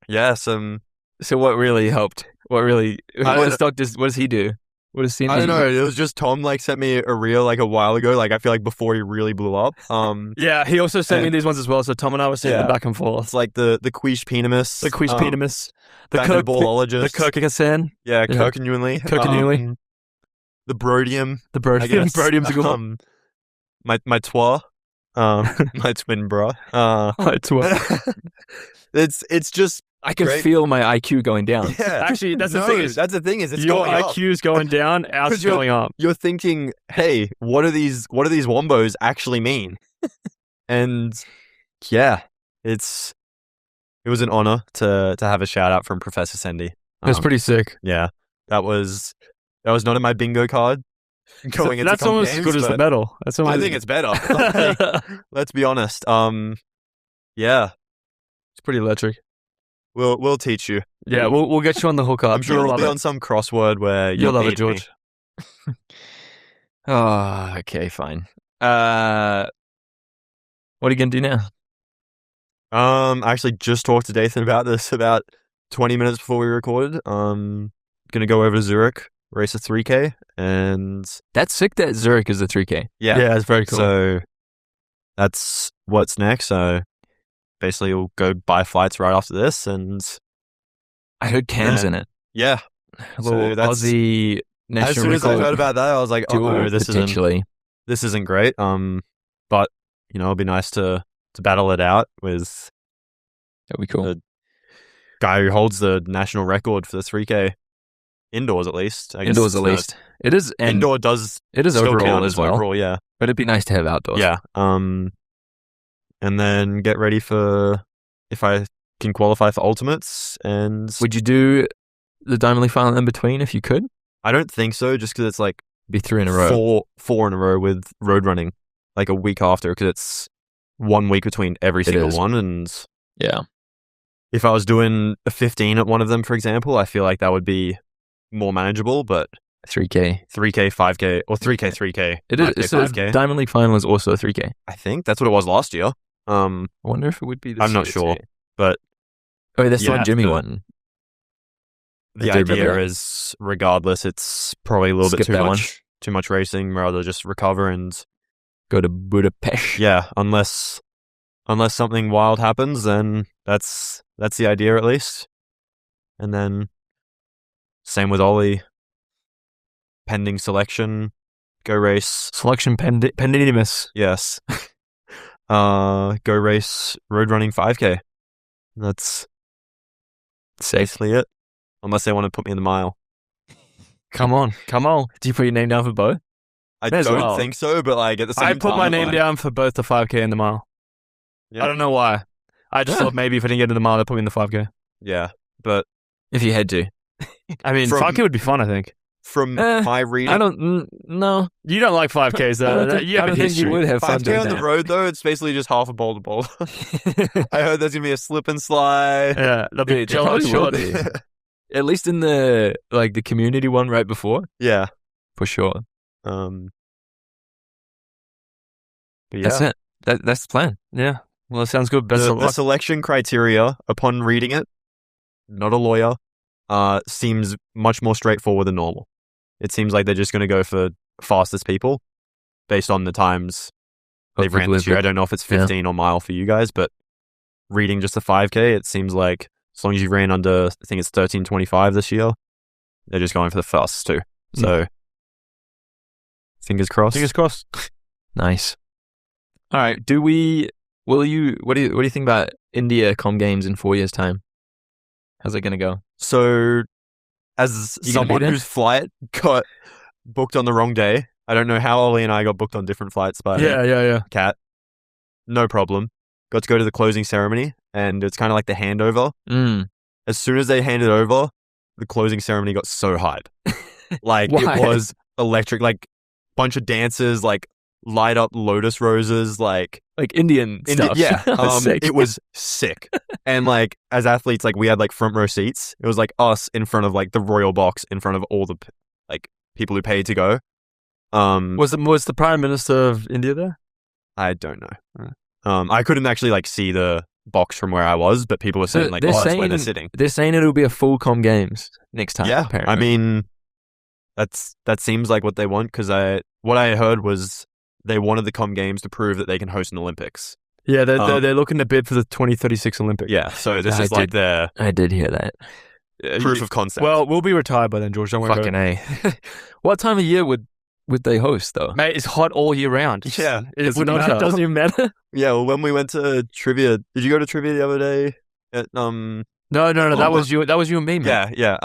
Speaker 1: Yeah, some.
Speaker 2: So what really helped? What does he do? What does he do?
Speaker 1: I don't know. It was just Tom like sent me a reel like a while ago. Like I feel like before he really blew up.
Speaker 2: Yeah, he also sent me these ones as well. So Tom and I were seeing them back and forth.
Speaker 1: It's like the Queesh Penimus,
Speaker 2: The Queesh Penimus, the
Speaker 1: Ballologist,
Speaker 2: the Kirkikasan,
Speaker 1: yeah, Kirkanuli, the Brodium, I guess.
Speaker 2: Brodium's a good one.
Speaker 1: My twa, my twin bra.
Speaker 2: My twa.
Speaker 1: It's just.
Speaker 2: I can feel my IQ going down.
Speaker 1: Yeah.
Speaker 2: Actually, that's the thing is
Speaker 1: it's
Speaker 2: your
Speaker 1: going up.
Speaker 2: IQ is going down, ours is going up.
Speaker 1: You're thinking, hey, what do these wombos actually mean? And yeah, it was an honor to have a shout out from Professor Sendy.
Speaker 2: That's pretty sick.
Speaker 1: Yeah, that was not in my bingo card. Going into
Speaker 2: that's almost
Speaker 1: games,
Speaker 2: as good as the medal.
Speaker 1: I think it's better. Let's be honest. Yeah,
Speaker 2: it's pretty electric.
Speaker 1: We'll teach you.
Speaker 2: Yeah, we'll get you on the hookup.
Speaker 1: I'm sure it'll be on some crossword where
Speaker 2: you'll love it,
Speaker 1: me.
Speaker 2: George. Oh, okay, fine. What are you gonna do now?
Speaker 1: I actually just talked to Dathan about this about 20 minutes before we recorded. Gonna go over to Zurich, race a 3K, and
Speaker 2: that's sick that Zurich is a 3K.
Speaker 1: Yeah,
Speaker 2: it's very cool.
Speaker 1: So that's what's next. So basically, we'll go buy flights right after this, and
Speaker 2: I heard Cam's in it.
Speaker 1: Yeah,
Speaker 2: A little Aussie national
Speaker 1: as soon as I heard about that, I was like, "Oh, this isn't great." But it'll be nice to battle it out with.
Speaker 2: That'd be cool.
Speaker 1: The guy who holds the national record for the 3K indoors, at least.
Speaker 2: Indoors, at least. It is
Speaker 1: indoor. It is
Speaker 2: overall as well.
Speaker 1: Overall, yeah.
Speaker 2: But it'd be nice to have outdoors.
Speaker 1: Yeah. And then get ready for if I can qualify for ultimates. And
Speaker 2: would you do the Diamond League final in between if you could?
Speaker 1: I don't think so, just because it's like
Speaker 2: be 3 in a row,
Speaker 1: four in a row with road running, like a week after, because it's 1 week between every single one, and
Speaker 2: yeah,
Speaker 1: if I was doing a 15 at one of them, for example, I feel like that would be more manageable. But
Speaker 3: 3K.
Speaker 1: 3K, 5K, or 3K, 3K.
Speaker 3: It is.
Speaker 1: 5K,
Speaker 3: It's a
Speaker 1: 5K.
Speaker 3: Diamond League final is also a 3K.
Speaker 1: I think that's what it was last year.
Speaker 3: I wonder if it would be this
Speaker 1: I'm not
Speaker 3: year
Speaker 1: sure,
Speaker 3: too.
Speaker 1: but
Speaker 3: Oh, that's the
Speaker 1: Yeah,
Speaker 3: one Jimmy
Speaker 1: the-
Speaker 3: won.
Speaker 1: the
Speaker 3: I did remember
Speaker 1: idea
Speaker 3: that.
Speaker 1: is, regardless, it's probably a little
Speaker 3: Skip
Speaker 1: bit too
Speaker 3: that one.
Speaker 1: much. Too much racing, rather just recover and
Speaker 3: Go to Budapest.
Speaker 1: yeah, unless something wild happens, then that's the idea at least. And then same with Ollie, pending selection, go race.
Speaker 2: Selection pendidimus.
Speaker 1: Yes. Go race road running 5K. That's safely it. Unless they want to put me in the mile.
Speaker 2: Come on. Do you put your name down for both?
Speaker 1: I
Speaker 2: May as
Speaker 1: don't
Speaker 2: well.
Speaker 1: think so, but like at the same
Speaker 2: I
Speaker 1: time,
Speaker 2: put my name
Speaker 1: like,
Speaker 2: down for both the 5K and the mile.
Speaker 1: Yeah.
Speaker 2: I don't know why. I just thought maybe if I didn't get to the mile, they'd put me in the 5K.
Speaker 1: Yeah, but
Speaker 3: If you had to.
Speaker 2: I mean,
Speaker 1: From-
Speaker 2: 5K would be fun, I think.
Speaker 1: from
Speaker 3: Eh,
Speaker 1: my reading,
Speaker 3: I don't. No.
Speaker 2: You don't like 5Ks,
Speaker 3: I
Speaker 2: though.
Speaker 3: don't think,
Speaker 2: You have
Speaker 3: I
Speaker 2: a
Speaker 3: don't think you
Speaker 2: history.
Speaker 3: would have fun
Speaker 1: 5K
Speaker 3: doing
Speaker 1: on the
Speaker 3: that.
Speaker 1: road though, it's basically just half a boulder. I heard there's gonna be a slip and slide.
Speaker 2: Yeah, that'll be
Speaker 3: Dude, there
Speaker 2: Jello
Speaker 3: probably will
Speaker 2: short.
Speaker 3: be. At least in the the community one right before,
Speaker 1: Yeah.
Speaker 3: for sure.
Speaker 1: But yeah.
Speaker 3: That's it. That's the plan.
Speaker 2: Yeah. Well, it sounds good. Best
Speaker 1: The,
Speaker 2: of
Speaker 1: the
Speaker 2: luck.
Speaker 1: selection criteria, upon reading it, not a lawyer, seems much more straightforward than normal. It seems like they're just going to go for fastest people based on the times they've ran this year. I don't know if it's 15 or mile for you guys, but reading just the 5K, it seems like as long as you ran under, I think it's 13:25 this year, they're just going for the fastest too. So, fingers crossed.
Speaker 2: Fingers crossed.
Speaker 3: Nice. All right. What do you think about India Com Games in 4 years' time? How's it gonna go?
Speaker 1: So, as
Speaker 3: You gonna
Speaker 1: someone
Speaker 3: beat it?
Speaker 1: whose flight got booked on the wrong day, I don't know how Ollie and I got booked on different flights, but
Speaker 2: Yeah.
Speaker 1: Cat, no problem. Got to go to the closing ceremony, and it's kind of like the handover. As soon as they handed over, the closing ceremony got so hype. Like,
Speaker 3: Why?
Speaker 1: it was electric. Like, bunch of dancers, like, light up lotus roses, like,
Speaker 3: Indian stuff.
Speaker 1: yeah.
Speaker 3: That's sick.
Speaker 1: It was sick. And, like, as athletes, like, we had, like, front row seats. It was, like, us in front of, like, the royal box, in front of all the, like, people who paid to go.
Speaker 2: Was the Prime Minister of India there?
Speaker 1: I don't know. I couldn't actually, like, see the box from where I was, but people were saying, like,
Speaker 3: they're
Speaker 1: that's where they're
Speaker 3: saying-
Speaker 1: sitting.
Speaker 3: They're saying it'll be a full Com Games next time.
Speaker 1: Yeah,
Speaker 3: apparently.
Speaker 1: I mean, that seems like what they want, because what I heard was they wanted the Com Games to prove that they can host an Olympics.
Speaker 2: Yeah, they're looking to bid for the 2036 Olympics.
Speaker 1: Yeah, so this
Speaker 3: I
Speaker 1: is like
Speaker 3: did-
Speaker 1: their
Speaker 3: I did hear that.
Speaker 1: proof of concept.
Speaker 2: Well, we'll be retired by then, George. Don't worry about
Speaker 3: Fucking
Speaker 2: it.
Speaker 3: A. What time of year would they host though?
Speaker 2: Mate, it's hot all year round.
Speaker 1: Yeah,
Speaker 2: It
Speaker 1: it's
Speaker 2: wouldn't
Speaker 1: not-
Speaker 2: matter. Doesn't even matter.
Speaker 1: yeah. Well, when we went to trivia, did you go to trivia the other day? At
Speaker 2: No. That was you. That was you and me, man.
Speaker 1: yeah.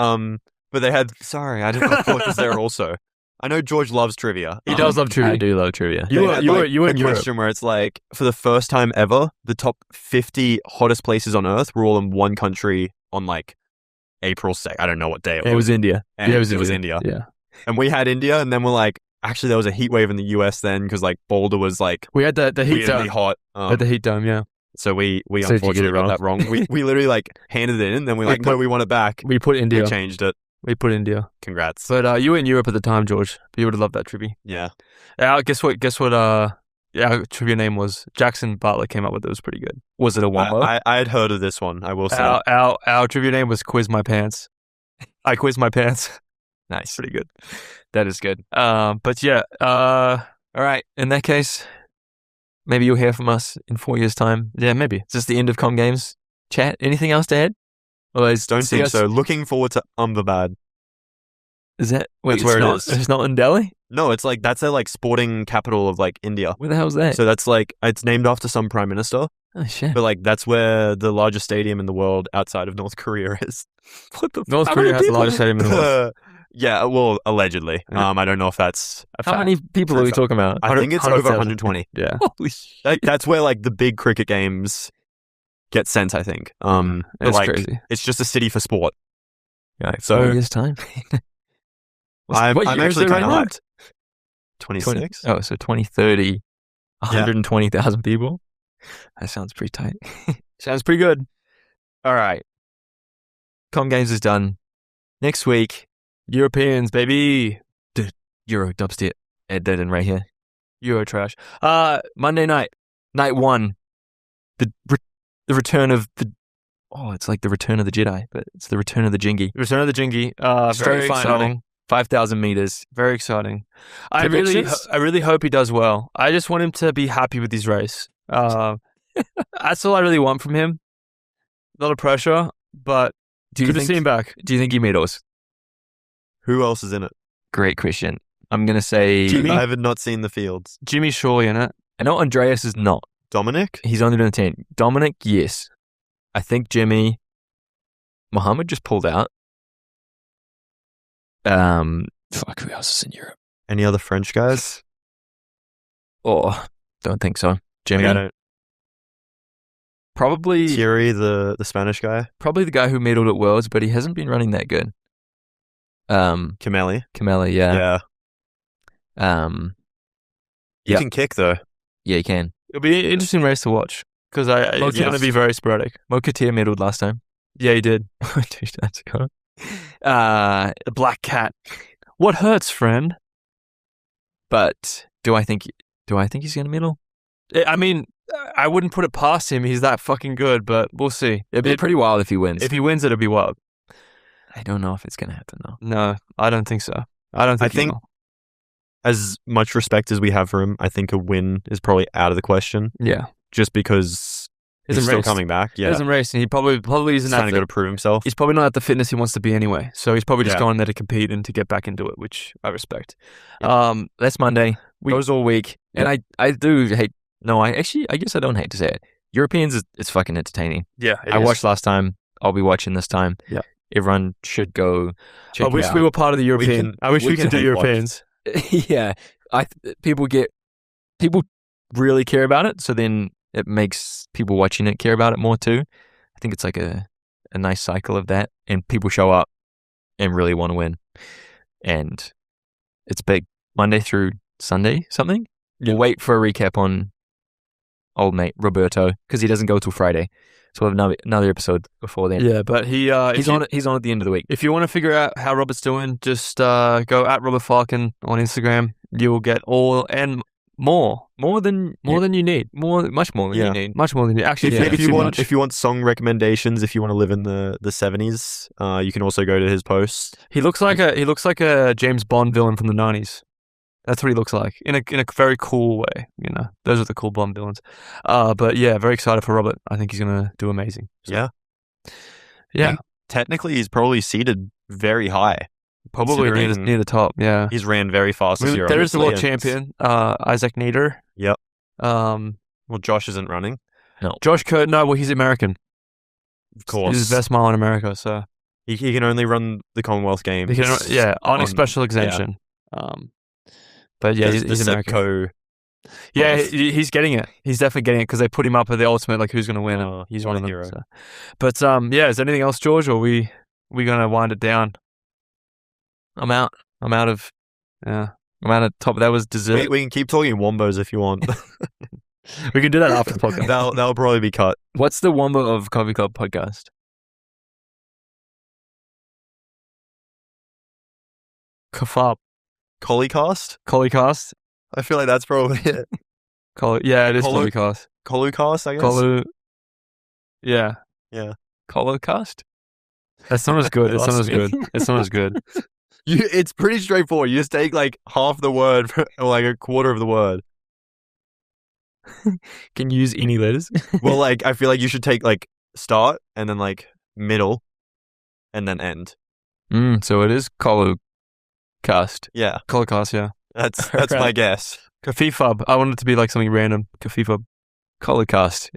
Speaker 1: But they had. Sorry, I didn't know George was there also. I know George loves trivia.
Speaker 2: He does love
Speaker 3: I
Speaker 2: trivia.
Speaker 3: do love trivia.
Speaker 2: You
Speaker 1: They
Speaker 2: were
Speaker 1: had,
Speaker 2: you
Speaker 1: like,
Speaker 2: were you were
Speaker 1: a
Speaker 2: in Europe.
Speaker 1: question where it's like, for the first time ever, the top 50 hottest places on Earth were all in one country on like April 2nd. I don't know what day it was.
Speaker 3: It was India.
Speaker 1: And
Speaker 2: Yeah,
Speaker 1: it was India.
Speaker 2: Yeah,
Speaker 1: And we had India, and then we're like, actually, there was a heat wave in the US then, because like Boulder was like
Speaker 2: we had the heat
Speaker 1: weirdly
Speaker 2: dome.
Speaker 1: hot.
Speaker 2: At the heat dome, yeah.
Speaker 1: So we
Speaker 2: So did you get
Speaker 1: unfortunately
Speaker 2: it
Speaker 1: got
Speaker 2: wrong?
Speaker 1: that wrong. We literally like handed it in, then we're
Speaker 2: We
Speaker 1: like, no,
Speaker 2: put-
Speaker 1: we want it back.
Speaker 2: We put
Speaker 1: We
Speaker 2: India.
Speaker 1: changed it.
Speaker 2: We put India.
Speaker 1: Congrats.
Speaker 2: But you were in Europe at the time, George. You would have loved that trivia.
Speaker 1: Yeah.
Speaker 2: Guess what? Our trivia name was Jackson Butler came up with it. It was pretty good.
Speaker 3: Was it a one word?
Speaker 1: I had heard of this one, I will say.
Speaker 2: Our trivia name was Quiz My Pants. I quiz my pants.
Speaker 3: Nice.
Speaker 2: Pretty good.
Speaker 3: That is good.
Speaker 2: But yeah,
Speaker 3: All right. In that case, maybe you'll hear from us in 4 years' time.
Speaker 2: yeah, maybe.
Speaker 3: Is this the end of Com Games chat? Anything else to add? Otherwise,
Speaker 1: Don't
Speaker 3: see
Speaker 1: think
Speaker 3: us-
Speaker 1: so. Looking forward to Umberbad.
Speaker 3: Is that wait?
Speaker 1: That's
Speaker 3: it's
Speaker 1: where it
Speaker 3: not,
Speaker 1: is.
Speaker 3: It's not in Delhi.
Speaker 1: No, it's like, that's their like sporting capital of like India.
Speaker 3: Where the hell's that?
Speaker 1: So that's like, it's named after some prime minister,
Speaker 3: oh shit!
Speaker 1: but like that's where the largest stadium in the world outside of North Korea is. What the
Speaker 2: North
Speaker 3: How
Speaker 2: Korea
Speaker 3: many
Speaker 2: has the
Speaker 3: people-
Speaker 2: largest stadium in the world.
Speaker 1: Yeah, well, allegedly.
Speaker 2: Yeah.
Speaker 1: I don't know if that's a
Speaker 3: How
Speaker 1: fact.
Speaker 3: many people are we talking about?
Speaker 1: I think it's over
Speaker 2: 100,000.
Speaker 1: 120.
Speaker 2: Yeah.
Speaker 3: Holy shit!
Speaker 1: That's where like the big cricket games get sent, I think. But,
Speaker 3: That's
Speaker 1: like,
Speaker 3: crazy.
Speaker 1: it's just a city for sport.
Speaker 3: Yeah,
Speaker 1: so-
Speaker 3: 4 years' time.
Speaker 1: I'm
Speaker 3: what year is
Speaker 1: actually
Speaker 3: it right
Speaker 1: kind of
Speaker 3: now?
Speaker 1: hyped. 26.
Speaker 3: Oh, so 2030, 120,000 people. That sounds pretty tight.
Speaker 2: Sounds pretty good.
Speaker 3: All right. Games is done. Next week,
Speaker 2: Europeans, baby.
Speaker 3: Euro dubstep. Add that in right here.
Speaker 2: Euro trash.
Speaker 3: Monday night, night 1. The return of the. Oh, it's like the return of the Jedi, but it's the return of the Jingy.
Speaker 2: Return of the Jingy.
Speaker 3: Very
Speaker 2: Very exciting.
Speaker 3: 5,000 meters.
Speaker 2: Very exciting. I
Speaker 3: Predictions?
Speaker 2: really hope he does well. I just want him to be happy with his race. That's all I really want from him. A lot of pressure, but good to see him back.
Speaker 3: Do you think he medals?
Speaker 1: Who else is in it?
Speaker 3: Great question. I'm going to say
Speaker 2: Jimmy?
Speaker 1: I have not seen the fields.
Speaker 2: Jimmy's surely in it.
Speaker 3: I know Andreas is not.
Speaker 1: Dominic?
Speaker 3: He's only doing 10. Dominic, yes. I think Jimmy. Muhammad just pulled out. Fuck, who else is in Europe?
Speaker 1: Any other French guys?
Speaker 3: Oh, don't think so. Jimmy.
Speaker 1: I don't.
Speaker 3: Probably
Speaker 1: Thierry, the Spanish guy.
Speaker 3: the guy who medaled at Worlds, but he hasn't been running that good.
Speaker 1: Kameli.
Speaker 3: Kameli, yeah.
Speaker 1: You
Speaker 3: Yeah.
Speaker 1: can kick though.
Speaker 3: Yeah, he can.
Speaker 2: It'll be an interesting race to watch because it's going to be very sporadic.
Speaker 3: Mokatir medaled last time.
Speaker 2: Yeah, he did.
Speaker 3: Dude, that's cool.
Speaker 2: The Black Cat. What hurts, friend?
Speaker 3: But do I think he's going to medal?
Speaker 2: I mean, I wouldn't put it past him. He's that fucking good, but we'll see.
Speaker 3: It'd be pretty wild if he wins.
Speaker 2: If he wins, it'll be wild.
Speaker 3: I don't know if it's going to happen though.
Speaker 2: No, I don't think so. I think
Speaker 1: As much respect as we have for him, I think a win is probably out of the question.
Speaker 2: Yeah.
Speaker 1: Just because he's still coming back. Yeah.
Speaker 2: He hasn't raced, and he probably isn't
Speaker 1: He's trying to
Speaker 2: at
Speaker 1: go to prove himself.
Speaker 2: he's probably not at the fitness he wants to be anyway. So he's probably just
Speaker 1: Yeah.
Speaker 2: going there to compete and to get back into it, which I respect.
Speaker 3: That's Monday. Goes all week. And I do hate. No, I guess I don't hate to say it. Europeans is fucking entertaining.
Speaker 2: Yeah,
Speaker 3: I watched last time. I'll be watching this time.
Speaker 2: Yeah.
Speaker 3: Everyone should go check
Speaker 2: I wish
Speaker 3: it out.
Speaker 2: we were part of the European. I wish we could do
Speaker 1: hate watch.
Speaker 2: Europeans.
Speaker 3: Yeah. People really care about it, so then it makes people watching it care about it more too. I think it's like a nice cycle of that, and people show up and really want to win, and it's big. Monday through Sunday, something. We'll wait for a recap on old mate Roberto because he doesn't go till Friday, so we'll have another episode before then.
Speaker 2: Yeah, but he's
Speaker 3: on at the end of the week.
Speaker 2: If you want to figure out how Robert's doing, just go at Robert Falcon on Instagram. You will get all and more than you need.
Speaker 3: Much more than you need.
Speaker 2: Much more than you actually.
Speaker 1: If you want song recommendations, if you want to live in the 70s, you can also go to his posts.
Speaker 2: He looks like a James Bond villain from the 90s. That's what he looks like in a very cool way. You know, those are the cool Bond villains. But yeah, very excited for Robert. I think he's gonna do amazing.
Speaker 1: So.
Speaker 2: Yeah.
Speaker 1: Technically, he's probably seated very high.
Speaker 2: Probably near the top. Yeah,
Speaker 1: He's ran very fast this year.
Speaker 2: there is the world
Speaker 1: obviously,
Speaker 2: champion, Isaac Nieder.
Speaker 1: Yep.
Speaker 2: Well,
Speaker 1: Josh isn't running.
Speaker 2: Josh Kurt. No, well, he's American.
Speaker 1: Of course.
Speaker 2: He's the best mile in America, so
Speaker 1: He can only run the Commonwealth Games.
Speaker 2: he can, on a special exemption. But yeah, he's American. Yeah, he's getting it. He's definitely getting it because they put him up at the ultimate, like who's going to win. And he's one of them.
Speaker 1: hero.
Speaker 2: So. But yeah, is there anything else, George, or we going to wind it down? I'm out of top. That was dessert.
Speaker 1: We can keep talking wombos if you want.
Speaker 2: We can do that after the podcast.
Speaker 1: That'll probably be cut.
Speaker 3: What's the Wombo of Coffee Club podcast?
Speaker 2: Kafab.
Speaker 1: Collycast?
Speaker 2: Collycast.
Speaker 1: I feel like that's probably it.
Speaker 2: Yeah, it is
Speaker 1: Collu-
Speaker 2: Collycast.
Speaker 1: Collucast, I guess.
Speaker 2: Yeah.
Speaker 1: Yeah.
Speaker 3: Colocast?
Speaker 2: That's not as good. It's not as good. It's not as good.
Speaker 1: It's pretty straightforward. You just take like half the word or like a quarter of the word.
Speaker 3: Can you use any letters?
Speaker 1: Well, like I feel like you should take like start and then like middle and then end.
Speaker 3: So it is Colocast.
Speaker 1: Yeah.
Speaker 2: Collycast, yeah.
Speaker 1: That's
Speaker 3: Right.
Speaker 1: my guess.
Speaker 2: Kafifub. I want it to be like something random. Kafifub.
Speaker 3: Colocast.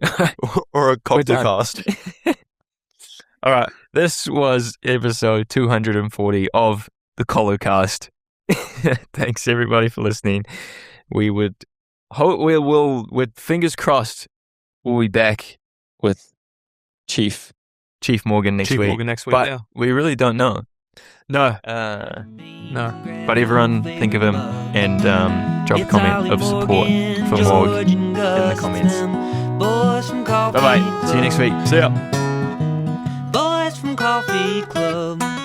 Speaker 1: Or a
Speaker 3: We're done.
Speaker 1: coptercast.
Speaker 3: All right. This was episode 240 of the Colocast. Thanks everybody for listening. We would hope with fingers crossed, we'll be back with Chief Morgan next week. But
Speaker 2: yeah.
Speaker 3: we really don't know.
Speaker 2: No.
Speaker 3: No. But everyone think of him and drop a comment of support for Morg in the comments. Bye-bye. See you next week.
Speaker 2: See ya.
Speaker 6: Coffee Club.